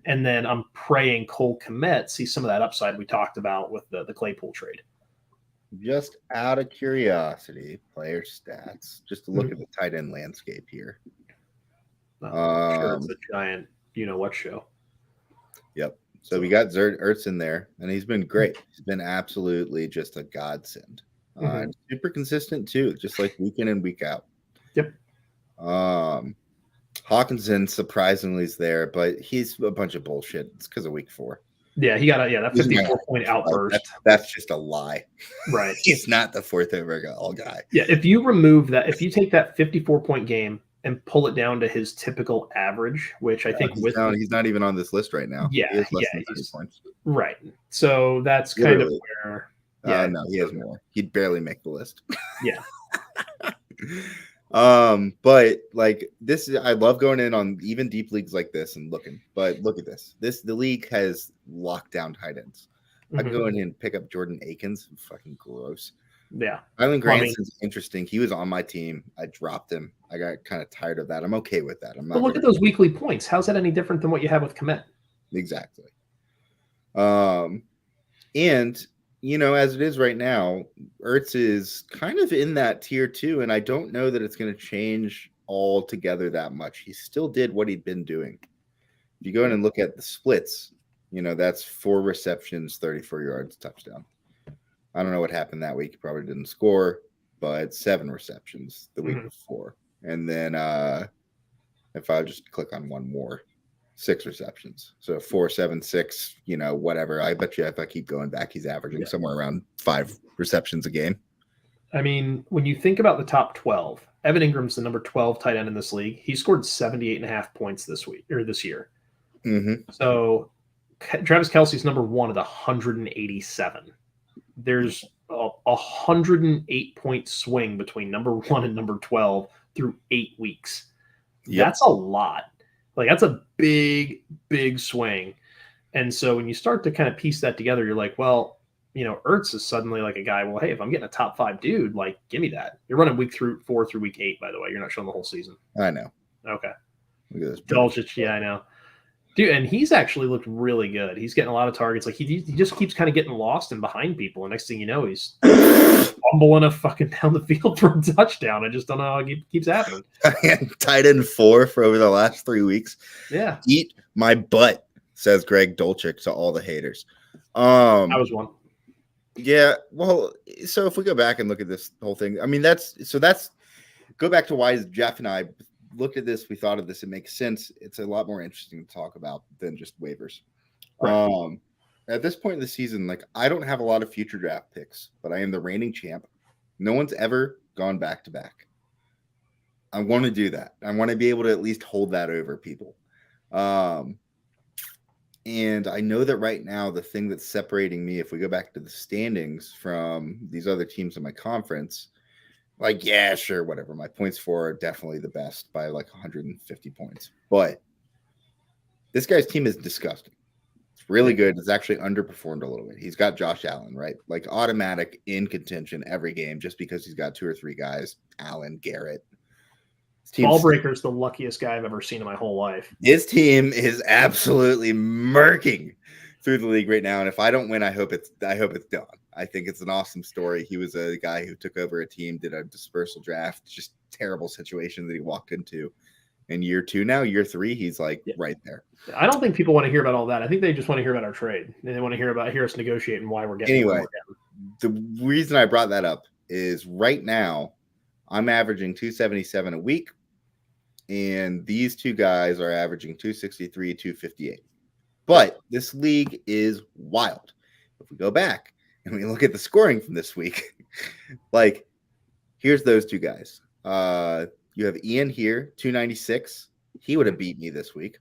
and then I'm praying Cole Kmet sees some of that upside we talked about with the Claypool trade. Just out of curiosity, player stats, just to look at the tight end landscape here. Sure, it's a giant, you-know-what show. Yep. So we got Ertz in there, and he's been great. He's been absolutely just a godsend. Super consistent, too, just like week in and week out. Yep. Hawkinson surprisingly is there, but he's a bunch of bullshit. It's because of week 4. Yeah, he got that 54-point outburst. That's just a lie. Right. He's not the fourth overall guy. Yeah, if you remove that, if you take that 54-point game and pull it down to his typical average, which I think he's not even on this list right now. Yeah, he has less than 30 points. Right. So that's literally kind of where. Yeah, no, he has more. He'd barely make the list. Yeah. But like this is, I love going in on even deep leagues like this and looking. But look at this. The league has locked down tight ends. I can go in and pick up Jordan Akins. Fucking gross. Yeah. Island Granson's interesting. He was on my team. I dropped him. I got kind of tired of that. I'm okay with that. I'm not. But look at those weekly points. How's that any different than what you have with Kmet? Exactly. And as it is right now, Ertz is kind of in that tier 2, and I don't know that it's going to change altogether that much. He still did what he'd been doing. If you go in and look at the splits, that's 4 receptions, 34 yards, touchdown. I don't know what happened that week. He probably didn't score, but 7 receptions the week before. And then if I just click on one more, 6 receptions. So 4, 7, 6, whatever. I bet you if I keep going back, he's averaging somewhere around 5 receptions a game. I mean, when you think about the top 12, Evan Ingram's the number 12 tight end in this league. He scored 78.5 points this year. So Travis Kelce's number 1 at 187. There's a 108-point swing between number 1 and number 12 through 8 weeks. Yep. That's a lot. Like, that's a big, big swing. And so when you start to kind of piece that together, you're like, well, Ertz is suddenly like a guy, well, hey, if I'm getting a top 5 dude, like, give me that. You're running week 4 through week 8, by the way. You're not showing the whole season. I know. Okay. Look at this. Dolchich, yeah, I know. Dude, and he's actually looked really good. He's getting a lot of targets. Like, he just keeps kind of getting lost and behind people. And next thing you know, he's fumbling a fucking down the field for a touchdown. I just don't know how it keeps happening. Tight end 4 for over the last 3 weeks. Yeah. Eat my butt, says Greg Dolchik to all the haters. I was one. Yeah. Well, so if we go back and look at this whole thing, I mean, go back to why Jeff and I looked at this, we thought of this, it makes sense. It's a lot more interesting to talk about than just waivers. Right. At this point in the season, like, I don't have a lot of future draft picks, but I am the reigning champ. No one's ever gone back to back. I want to do that. I want to be able to at least hold that over people. And I know that right now, the thing that's separating me, if we go back to the standings from these other teams in my conference, like, yeah, sure, whatever. My points for are definitely the best by like 150 points. But this guy's team is disgusting. It's really good. It's actually underperformed a little bit. He's got Josh Allen, right? Like automatic in contention every game just because he's got 2 or 3 guys. Allen, Garrett. Ballbreaker's the luckiest guy I've ever seen in my whole life. His team is absolutely murking through the league right now. And if I don't win, I hope it's done. I think it's an awesome story. He was a guy who took over a team, did a dispersal draft, just terrible situation that he walked into. In year 2 now, year 3, he's like right there. I don't think people want to hear about all that. I think they just want to hear about our trade. And they want to hear us negotiate and why we're getting anyway. The reason I brought that up is right now I'm averaging 277 a week, and these 2 guys are averaging 263, 258. But this league is wild. If we go back and we look at the scoring from this week, like here's those 2 guys. You have Ian here, 296. He would have beat me this week.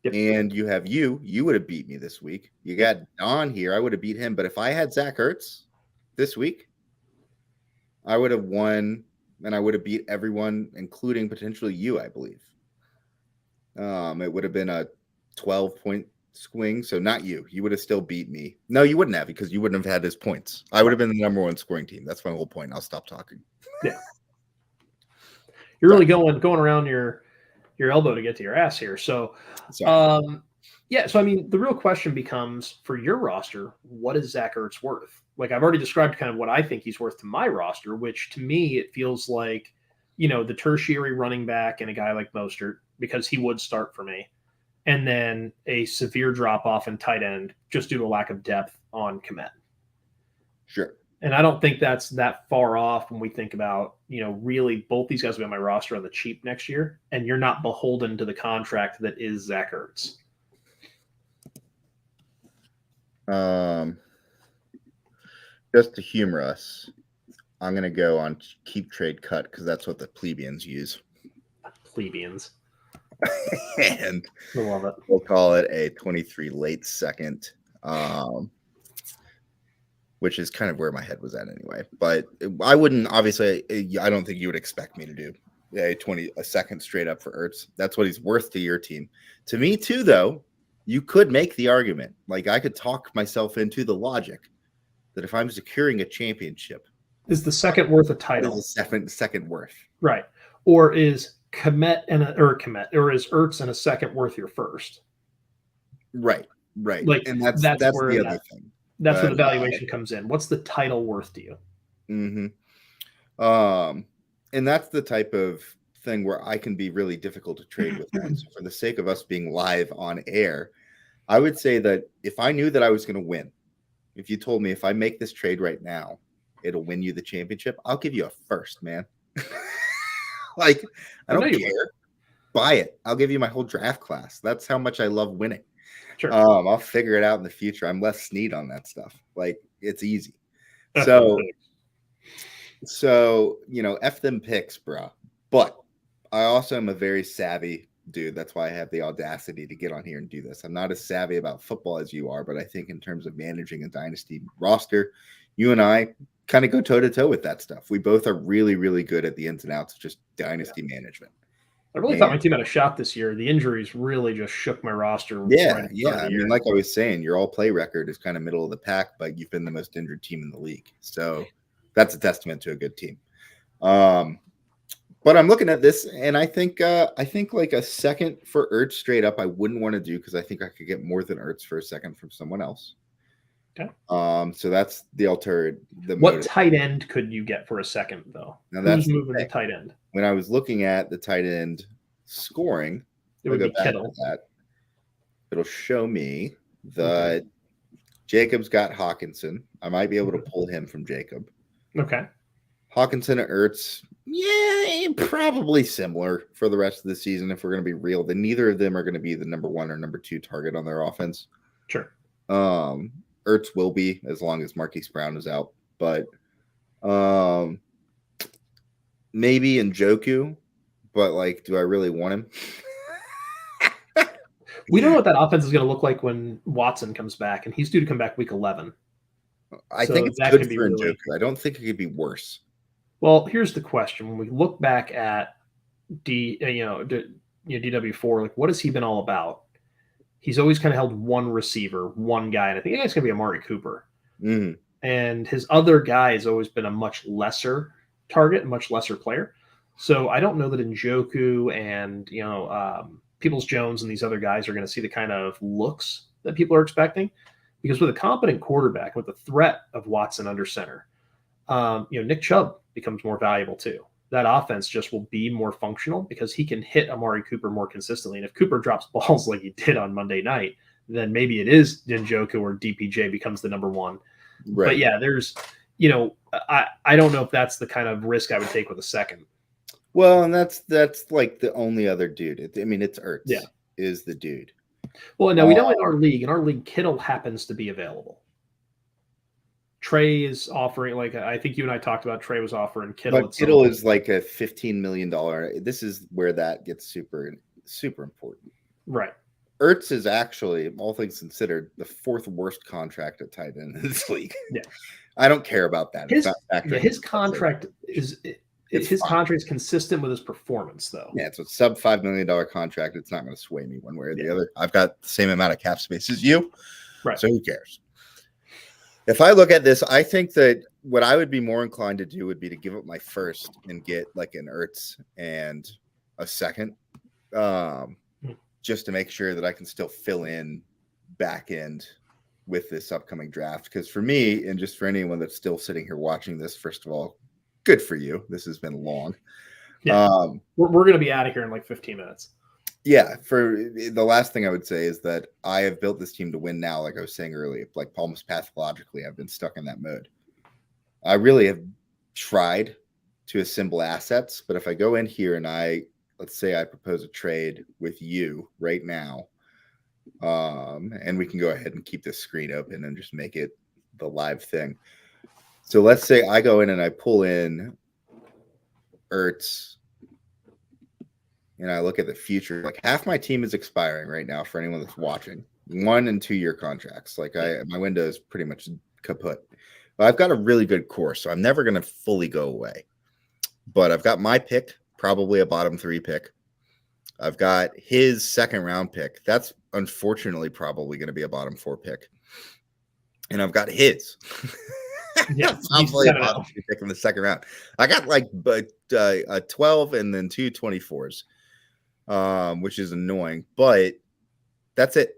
Yep. And you have you would have beat me this week. You got Don here. I would have beat him. But if I had Zach Ertz this week, I would have won, and I would have beat everyone, including potentially you, I believe. It would have been a 12-point swing. So not you. You would have still beat me. No, you wouldn't have, because you wouldn't have had his points. I would have been the number 1 scoring team. That's my whole point. I'll stop talking. Yeah. You're really going around your elbow to get to your ass here. So, yeah. So, I mean, the real question becomes for your roster, what is Zach Ertz worth? Like I've already described kind of what I think he's worth to my roster, which to me, it feels like, the tertiary running back and a guy like Mostert, because he would start for me. And then a severe drop off in tight end just due to lack of depth on Kmet. Sure. And I don't think that's that far off when we think about, really both these guys will be on my roster on the cheap next year, and you're not beholden to the contract that is Zach Ertz. Just to humor us, I'm going to go on keep trade cut because that's what the plebeians use. Plebeians. And I love it. We'll call it a 23 late second. Which is kind of where my head was at anyway. But I wouldn't, obviously, I don't think you would expect me to do a second straight up for Ertz. That's what he's worth to your team. To me, too, though, you could make the argument. Like, I could talk myself into the logic that if I'm securing a championship. Is the second worth a title? Is the second worth. Right. Or is Kmet or is Ertz and a second worth your first? Right. Like, and that's the other thing. That's where the valuation comes in. What's the title worth to you? Mm-hmm. And that's the type of thing where I can be really difficult to trade with. So for the sake of us being live on air, I would say that if I knew that I was going to win, if you told me if I make this trade right now, it'll win you the championship, I'll give you a first, man. Like, I don't care. Buy it. I'll give you my whole draft class. That's how much I love winning. Sure. I'll figure it out in the future. I'm less Snead on that stuff. Like, it's easy. So F them picks, bro. But I also am a very savvy dude. That's why I have the audacity to get on here and do this. I'm not as savvy about football as you are, but I think in terms of managing a dynasty roster, you and I kind of go toe-to-toe with that stuff. We both are really, really good at the ins and outs of just dynasty management. I really thought my team had a shot this year. The injuries really just shook my roster. Yeah. I mean, like I was saying, your all-play record is kind of middle of the pack, but you've been the most injured team in the league. So that's a testament to a good team. But I'm looking at this, and I think like a second for Ertz straight up, I wouldn't want to do because I think I could get more than Ertz for a second from someone else. Okay. So that's the alternative. What tight end could you get for a second, though? Now that's moving the tight end. When I was looking at the tight end scoring, it would be Kittle. It'll show me that Jacob's got Hawkinson. I might be able to pull him from Jacob. Okay. Hawkinson and Ertz, yeah, probably similar for the rest of the season if we're going to be real. Then neither of them are going to be the number 1 or number 2 target on their offense. Sure. Ertz will be as long as Marquise Brown is out, but maybe Njoku, but like, do I really want him? We don't know what that offense is going to look like when Watson comes back, and he's due to come back week 11. I So think it's that good can be for really- Njoku. I don't think it could be worse. Well, here's the question: when we look back at DW4, like what has he been all about? He's always kind of held one receiver, one guy, and I think it's going to be Amari Cooper. Mhm. And his other guy has always been a much lesser target, a much lesser player. So I don't know that Njoku and Peoples-Jones and these other guys are going to see the kind of looks that people are expecting, because with a competent quarterback, with the threat of Watson under center, Nick Chubb becomes more valuable too. That offense just will be more functional because he can hit Amari Cooper more consistently. And if Cooper drops balls like he did on Monday night, then maybe it is Njoku or DPJ becomes the number one. Right. But yeah, there's, I don't know if that's the kind of risk I would take with a second. Well, and that's like the only other dude. It's Ertz. Yeah. Is the dude. Well, now we know in our league, Kittle happens to be available. Trey is offering, like I think you and I talked about, Trey was offering Kittle. But Kittle is like a $15 million. This is where that gets super, super important. Right. Ertz is actually, all things considered, the fourth worst contract at tight end in this league. Yeah. I don't care about that. His contract is contract is consistent with his performance, though. Yeah, it's a sub $5 million contract. It's not going to sway me one way or the other. I've got the same amount of cap space as you. Right. So who cares? If I look at this, I think that what I would be more inclined to do would be to give up my first and get like an Ertz and a second, just to make sure that I can still fill in back end with this upcoming draft. Because for me, and just for anyone that's still sitting here watching this, first of all, good for you. This has been long. Yeah. We're going to be out of here in like 15 minutes. Yeah, for the last thing I would say is that I have built this team to win now, like I was saying earlier, like almost pathologically, I've been stuck in that mode. I really have tried to assemble assets, but if I go in here and let's say I propose a trade with you right now, and we can go ahead and keep this screen open and just make it the live thing. So let's say I go in and I pull in Ertz, and I look at the future, like half my team is expiring right now for anyone that's watching. 1 and 2 year contracts. Like my window is pretty much kaput. But I've got a really good core, so I'm never going to fully go away. But I've got my pick, probably a bottom 3 pick. I've got his second round pick. That's unfortunately probably going to be a bottom 4 pick. And I've got his. Yeah, probably a bottom 3 pick in the second round. I got like a 12 and then 2 24s. Which is annoying, but that's it.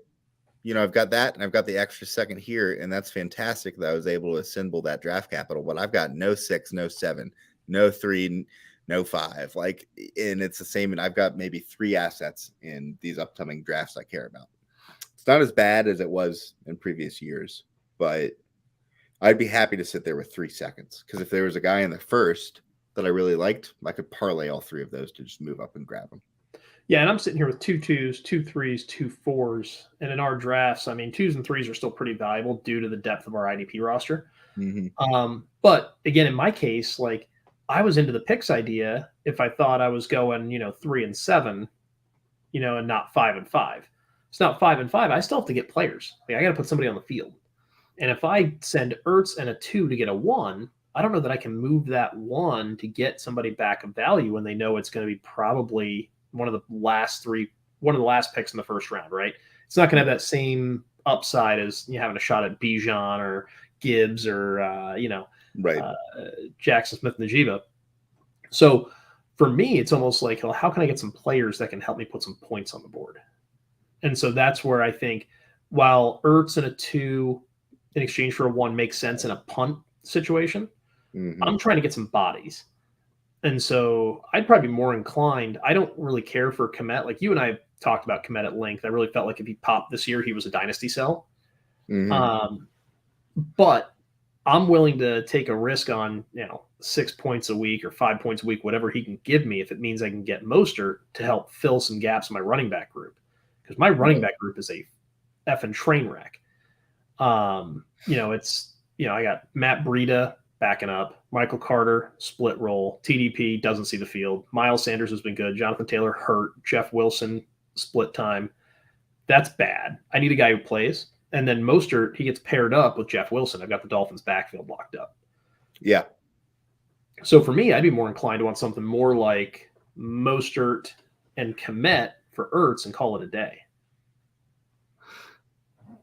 I've got that, and I've got the extra second here, and that's fantastic that I was able to assemble that draft capital. But I've got no 6, no 7, no 3, no 5. And it's the same. And I've got maybe 3 assets in these upcoming drafts I care about. It's not as bad as it was in previous years, but I'd be happy to sit there with 3 seconds, because if there was a guy in the first that I really liked, I could parlay all 3 of those to just move up and grab them. Yeah, and I'm sitting here with 2 2s, 2 3s, 2 4s. And in our drafts, 2s and 3s are still pretty valuable due to the depth of our IDP roster. Mm-hmm. But again, in my case, like I was into the picks idea if I thought I was going, 3 and 7, and not 5 and 5. It's not 5 and 5. I still have to get players. Like I got to put somebody on the field. And if I send Ertz and a 2 to get a 1, I don't know that I can move that 1 to get somebody back of value when they know it's going to be probably one of the last picks in the first round, right? It's not going to have that same upside as having a shot at Bijan or Gibbs or, Jackson Smith-Njigba. So for me, it's almost like, well, how can I get some players that can help me put some points on the board? And so that's where I think while Ertz and a 2 in exchange for a 1 makes sense in a punt situation, I'm trying to get some bodies. And so I'd probably be more inclined. I don't really care for Kmet. Like you and I talked about Kmet at length. I really felt like if he popped this year, he was a dynasty sell. But I'm willing to take a risk on, 6 points a week or 5 points a week, whatever he can give me, if it means I can get Mostert to help fill some gaps in my running back group. Because my running back group is a effing train wreck. I got Matt Breida backing up, Michael Carter, split role, TDP doesn't see the field. Miles Sanders has been good. Jonathan Taylor hurt. Jeff Wilson, split time. That's bad. I need a guy who plays. And then Mostert, he gets paired up with Jeff Wilson. I've got the Dolphins backfield locked up. Yeah. So for me, I'd be more inclined to want something more like Mostert and Kmet for Ertz and call it a day.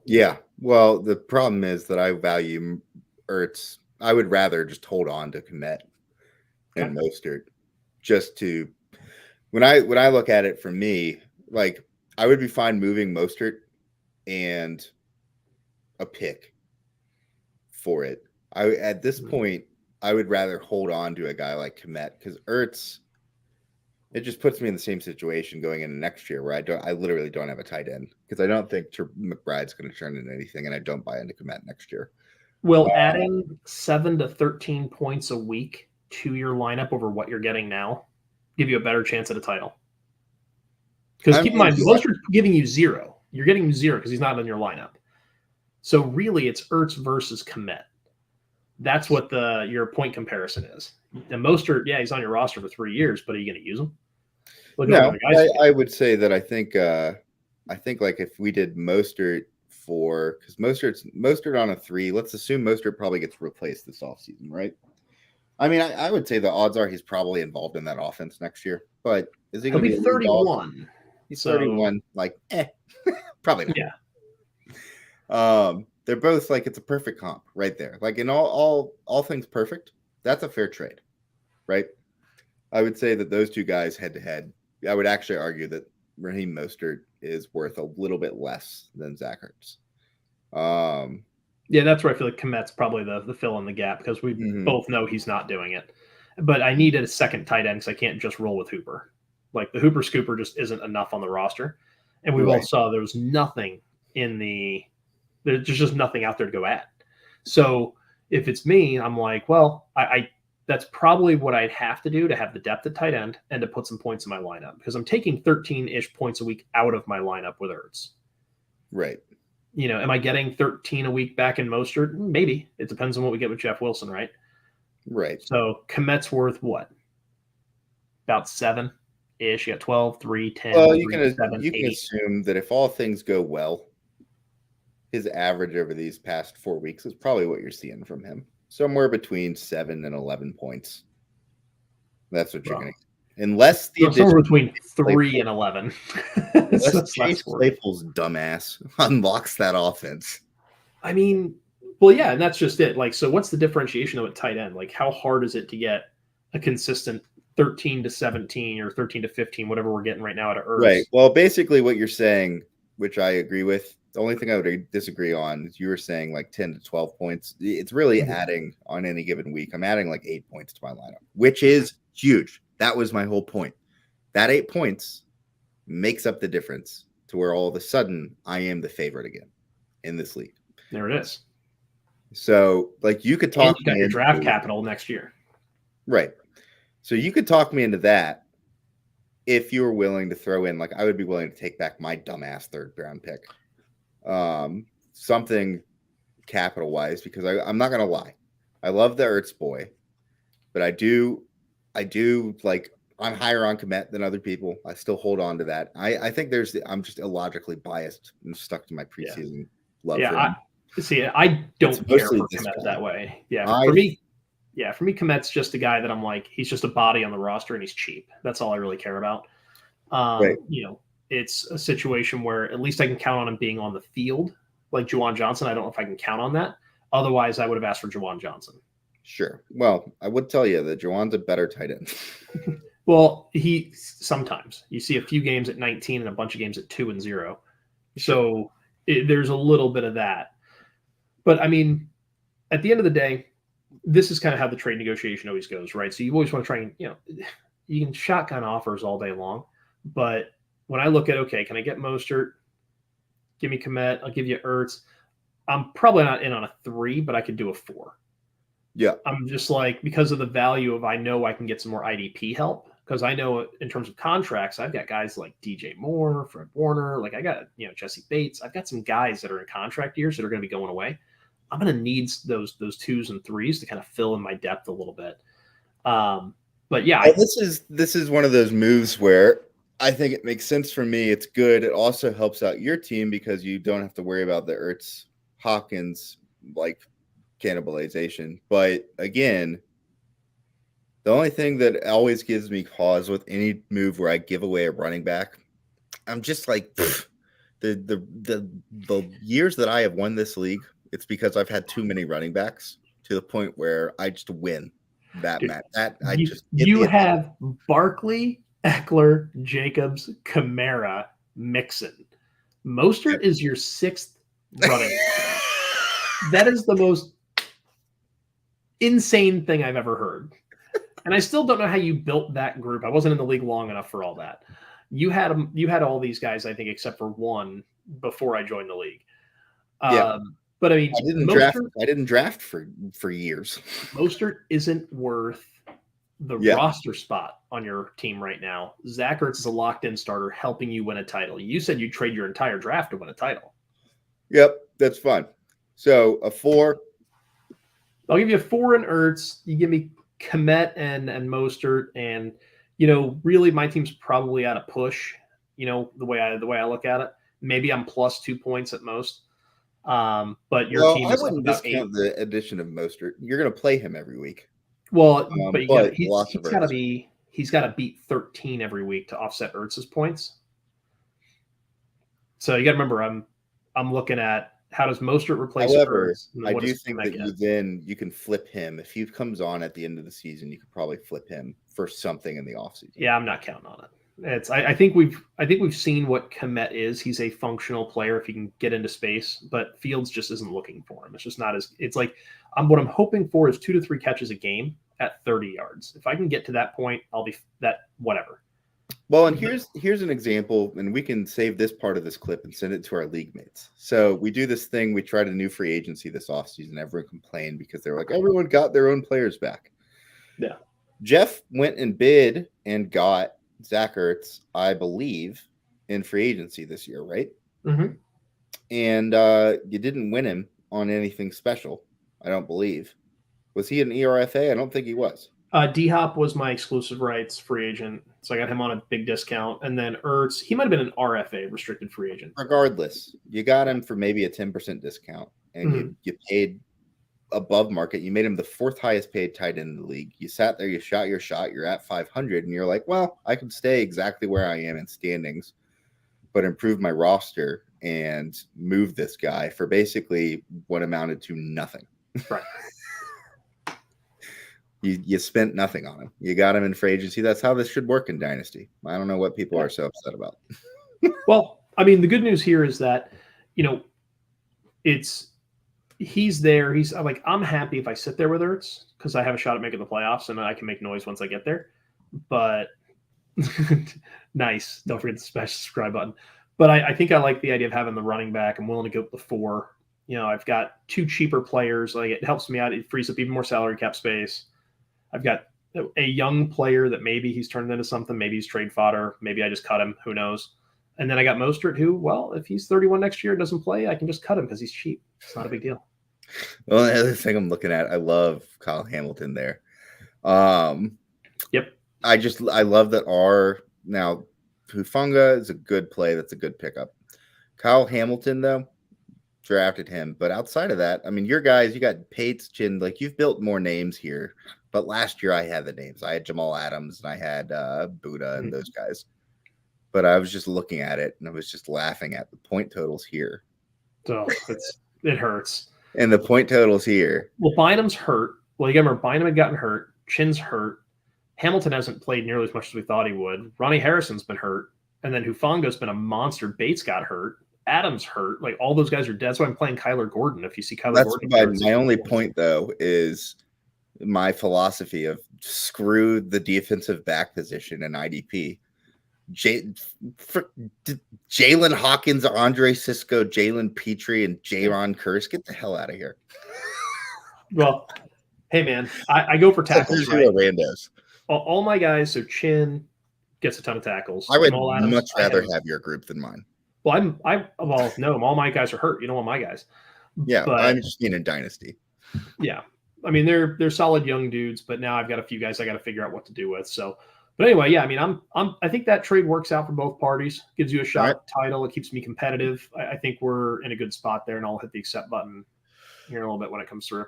Yeah. Well, the problem is that I value Ertz. I would rather just hold on to Kmet and Mostert just to when I look at it for me, like I would be fine moving Mostert and a pick for it. At this point, I would rather hold on to a guy like Kmet because Ertz, it just puts me in the same situation going into next year where I literally don't have a tight end because I don't think McBride's going to turn into anything, and I don't buy into Kmet next year. Will adding 7 to 13 points a week to your lineup over what you're getting now give you a better chance at a title? Because keep in mind, Mostert's giving you 0. You're getting 0 because he's not in your lineup. So really, it's Ertz versus Kmet. That's what your point comparison is. And Mostert, yeah, he's on your roster for 3 years, but are you going to use him? No, I would say that I think like if we did Mostert because Mostert on a 3, let's assume Mostert probably gets replaced this offseason, right? I mean, I would say the odds are he's probably involved in that offense next year, but is he going to be 31? He's 31, like, probably not. Yeah. They're both like it's a perfect comp right there. Like in all things perfect, that's a fair trade, right? I would say that those two guys head to head. I would actually argue that Raheem Mostert is worth a little bit less than Zach Ertz. Yeah, that's where I feel like Kmet's probably the fill in the gap because we both know he's not doing it. But I needed a second tight end because I can't just roll with Hooper. Like the Hooper Scooper just isn't enough on the roster. And we both saw there was nothing there's just nothing out there to go at. So if it's me, I'm like, well, I that's probably what I'd have to do to have the depth at tight end and to put some points in my lineup because I'm taking 13-ish points a week out of my lineup with Ertz. Right. You know, am I getting 13 a week back in Mostert? Maybe. It depends on what we get with Jeff Wilson, right? Right. So Kmet's worth what? About 7-ish. You got 12, 3, 10. Well, 3, you can 7, you can 8. assume that if all things go well, his average over these past 4 weeks is probably what you're seeing from him. Somewhere between 7 and 11 points. That's what you're going to. Unless the somewhere between 3 and 11. Unless Chase Claypool's dumbass unlocks that offense. I mean, well, yeah, and that's just it. Like, so what's the differentiation of a tight end? Like, how hard is it to get a consistent 13 to 17 or 13 to 15, whatever we're getting right now at Ertz? Right. Well, basically what you're saying, which I agree with, the only thing I would disagree on is you were saying like 10 to 12 points. It's really adding on any given week. I'm adding like 8 points to my lineup, which is huge. That was my whole point. That 8 points makes up the difference to where all of a sudden I am the favorite again in this league. There it is. So like you could talk me into your draft capital next year. Right. So you could talk me into that if you were willing to throw in, like I would be willing to take back my dumbass 3rd round pick. Something capital wise, because I'm not gonna lie, I love the Ertz boy, but I do like I'm higher on Kmet than other people. I still hold on to that. I think I'm just illogically biased and stuck to my preseason love. Yeah, I don't care for Kmet that way. Yeah, for me, Kmet's just a guy that I'm like, he's just a body on the roster and he's cheap. That's all I really care about. Right. You know, it's a situation where at least I can count on him being on the field. Like Juwan Johnson, I don't know if I can count on that. Otherwise, I would have asked for Juwan Johnson. Sure. Well, I would tell you that Juwan's a better tight end. Well, he sometimes you see a few games at 19 and a bunch of games at 2 and 0. So there's a little bit of that. But I mean, at the end of the day, this is kind of how the trade negotiation always goes, right? So you always want to try and, you can shotgun offers all day long. But when I look at, okay, can I get Mostert? Give me Kmet. I'll give you Ertz. I'm probably not in on a 3, but I could do a 4. Yeah. I'm just like, because of the value of, I know I can get some more IDP help. Because I know in terms of contracts, I've got guys like DJ Moore, Fred Warner, like I got, Jesse Bates. I've got some guys that are in contract years that are going to be going away. I'm going to need those 2s and 3s to kind of fill in my depth a little bit. But yeah, this is one of those moves where I think it makes sense for me. It's good. It also helps out your team because you don't have to worry about the Ertz Hawkins like cannibalization. But again, the only thing that always gives me pause with any move where I give away a running back, I'm just like the years that I have won this league, it's because I've had too many running backs to the point where I just win that Dude, match. That I you, just get you the have Barkley, Eckler, Jacobs, Kamara, Mixon. Mostert is your sixth running back. That is the most insane thing I've ever heard. And I still don't know how you built that group. I wasn't in the league long enough for all that. You had all these guys, I think, except for one before I joined the league. Yeah. But I mean, I didn't draft for years. Mostert isn't worth the roster spot on your team right now. Zach Ertz is a locked-in starter helping you win a title. You said you'd trade your entire draft to win a title. Yep, that's fine. So a 4. I'll give you a 4 in Ertz. You give me Kmet and Mostert, and really my team's probably at a push. The way I look at it, maybe I'm plus 2 points at most. But your team is I wouldn't about discount 8. the addition of Mostert. You're going to play him every week. Well, but he's got to beat 13 every week to offset Ertz's points. So you got to remember, I'm looking at how does Mostert replace Ertz. I do think that you can flip him if he comes on at the end of the season. You could probably flip him for something in the offseason. Yeah, I'm not counting on it. I think we've seen what Kmet is. He's a functional player if he can get into space, but Fields just isn't looking for him. It's just not as. It's like what I'm hoping for is 2 to 3 catches a game at 30 yards. If I can get to that point, I'll be that whatever. Well, and here's an example, and we can save this part of this clip and send it to our league mates. So we do this thing. We tried a new free agency this offseason. Everyone complained because they were like, everyone got their own players back. Yeah. Jeff went and bid and got Zach Ertz, I believe, in free agency this year, right? Mm-hmm. And you didn't win him on anything special, I don't believe. Was he an ERFA? I don't think he was. D-Hop was my exclusive rights free agent, so I got him on a big discount. And then Ertz, he might have been an RFA, restricted free agent. Regardless, you got him for maybe a 10% discount, and you paid above market. You made him the 4th highest paid tight end in the league. You sat there, you shot your shot, you're at 500, and you're like, well, I can stay exactly where I am in standings, but improve my roster and move this guy for basically what amounted to nothing. Right. You spent nothing on him. You got him in free agency. That's how this should work in Dynasty. I don't know what people are so upset about. Well, I mean, the good news here is that, he's there. He's like, I'm happy if I sit there with Ertz because I have a shot at making the playoffs and I can make noise once I get there. But nice. Don't forget to smash the subscribe button. But I think I like the idea of having the running back. I'm willing to go with the 4. I've got 2 cheaper players. Like, it helps me out. It frees up even more salary cap space. I've got a young player that maybe he's turned into something. Maybe he's trade fodder. Maybe I just cut him. Who knows? And then I got Mostert, who, well, if he's 31 next year and doesn't play, I can just cut him because he's cheap. It's not a big deal. Well, the other thing I'm looking at, I love Kyle Hamilton there. Yep. I love that now Hufanga is a good play. That's a good pickup. Kyle Hamilton, though, drafted him. But outside of that, I mean, your guys, you got Pates, Chin, like you've built more names here. But last year I had the names. I had Jamal Adams and I had Buddha and those guys. But I was just looking at it and I was just laughing at the point totals here. So it hurts. And the point totals here. Well, Bynum's hurt. Well, you got to remember, Bynum had gotten hurt. Chin's hurt. Hamilton hasn't played nearly as much as we thought he would. Ronnie Harrison's been hurt. And then Hufanga's been a monster. Bates got hurt. Adams hurt. Like, all those guys are dead. That's why I'm playing Kyler Gordon. If you see Kyler Gordon. My only point, though, is my philosophy of screw the defensive back position in IDP. Jalen Hawkins, Andre Cisco, Jalen Petrie, and Jaron Curse. Get the hell out of here. Well, hey, man, I go for tackles. Right? Randos. All my guys, so Chin gets a ton of tackles. I would much rather have your group than mine. Well, no, all my guys are hurt. You don't want my guys. Yeah, but I'm just being in Dynasty. Yeah. I mean, they're solid young dudes, but now I've got a few guys I got to figure out what to do with. So But anyway, yeah, I mean, I think that trade works out for both parties. Gives you a shot Right. at the title. It keeps me competitive. I think we're in a good spot there, and I'll hit the accept button here in a little bit when it comes through.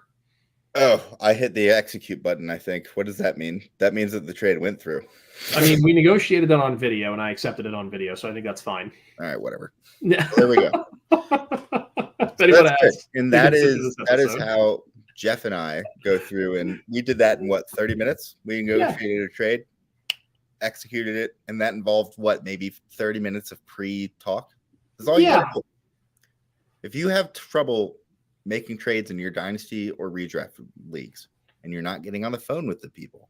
Oh, I hit the execute button, I think. What does that mean? That means that the trade went through. I mean, we negotiated that on video, and I accepted it on video, so I think that's fine. All right, whatever. Yeah. There we go. If anyone That's asks, good. And they that can listen to is this that is episode. how Jeff and I go through, and we did that in what, 30 minutes? We negotiated a trade, executed it, and that involved what, maybe 30 minutes of pre-talk. That's all you gotta do. If you have trouble making trades in your dynasty or redraft leagues and you're not getting on the phone with the people,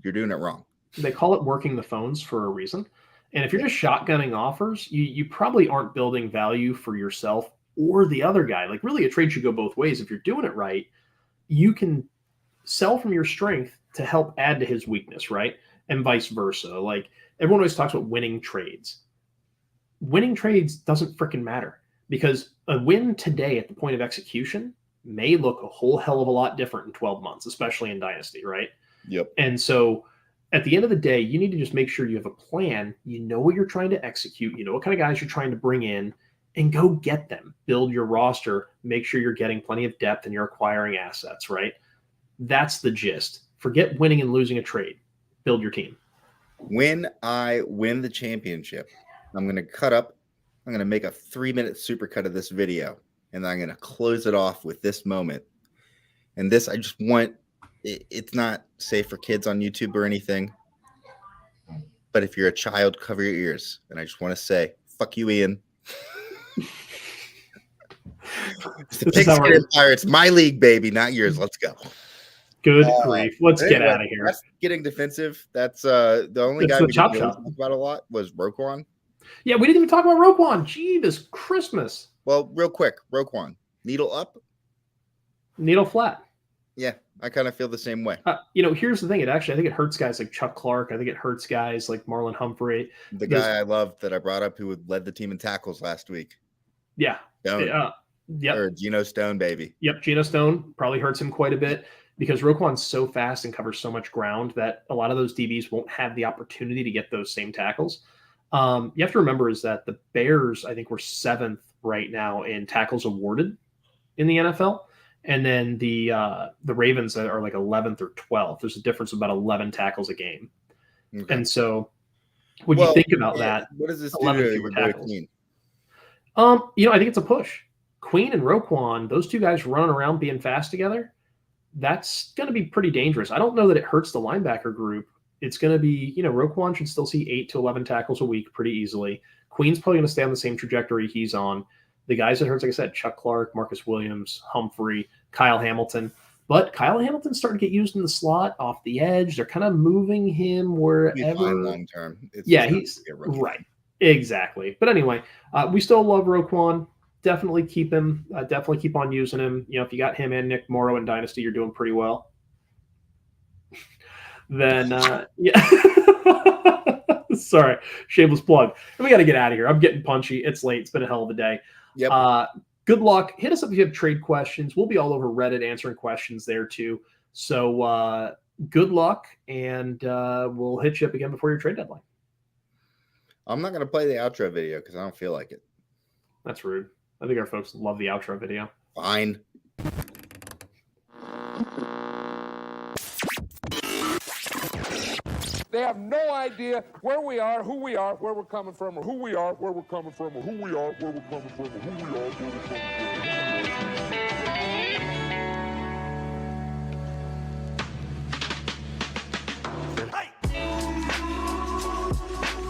you're doing it wrong. They call it working the phones for a reason. And if you're just shotgunning offers, you probably aren't building value for yourself or the other guy. Like, really, a trade should go both ways. If you're doing it right, you can sell from your strength to help add to his weakness, right? And vice versa. Like, everyone always talks about winning trades. Winning trades doesn't freaking matter, because a win today at the point of execution may look a whole hell of a lot different in 12 months, especially in Dynasty, right? Yep. And so at the end of the day, you need to just make sure you have a plan. You know what you're trying to execute. You know what kind of guys you're trying to bring in, and go get them. Build your roster. Make sure you're getting plenty of depth and you're acquiring assets, right? That's the gist. Forget winning and losing a trade. Build your team. When I win the championship, I'm going to cut up. I'm going to make a 3-minute supercut of this video, and I'm going to close it off with this moment. And this, I just want, it's not safe for kids on YouTube or anything. But if you're a child, cover your ears. And I just want to say, fuck you, Ian. It's the Pigskin Empire. It's my league, baby, not yours. Let's go. Good grief. Let's get out of here. That's getting defensive. That's the only guy we didn't really talk about a lot was Roquan. Yeah, we didn't even talk about Roquan. Gee, this Christmas. Well, real quick, Roquan. Needle up? Needle flat. Yeah, I kind of feel the same way. Here's the thing. I think it hurts guys like Chuck Clark. I think it hurts guys like Marlon Humphrey. The guy I loved that I brought up who led the team in tackles last week. Yeah. Yep. Or Geno Stone, baby. Yep. Geno Stone probably hurts him quite a bit, because Roquan's so fast and covers so much ground that a lot of those DBs won't have the opportunity to get those same tackles. You have to remember is that the Bears, I think, were 7th right now in tackles awarded in the NFL. And then the Ravens are like 11th or 12th. There's a difference of about 11 tackles a game. Okay. And so when you think about that, what does this do to your tackles? I think it's a push. Queen and Roquan, those two guys running around being fast together, that's going to be pretty dangerous. I don't know that it hurts the linebacker group. It's going to be, Roquan should still see 8 to 11 tackles a week pretty easily. Queen's probably going to stay on the same trajectory he's on. The guys that hurts, like I said, Chuck Clark, Marcus Williams, Humphrey, Kyle Hamilton. But Kyle Hamilton's starting to get used in the slot, off the edge. They're kind of moving him wherever. Long term. He's right. Exactly. But anyway, we still love Roquan. Definitely keep him. Definitely keep on using him. If you got him and Nick Morrow in Dynasty, you're doing pretty well. Then, yeah. Sorry, shameless plug. And we got to get out of here. I'm getting punchy. It's late. It's been a hell of a day. Yep. Good luck. Hit us up if you have trade questions. We'll be all over Reddit answering questions there too. So good luck, and we'll hit you up again before your trade deadline. I'm not going to play the outro video because I don't feel like it. That's rude. I think our folks love the outro video. Fine. They have no idea where we are, who we are, where we're coming from, or who we are, where we're coming from, or who we are, where we're coming from, or who we are, where we're coming from.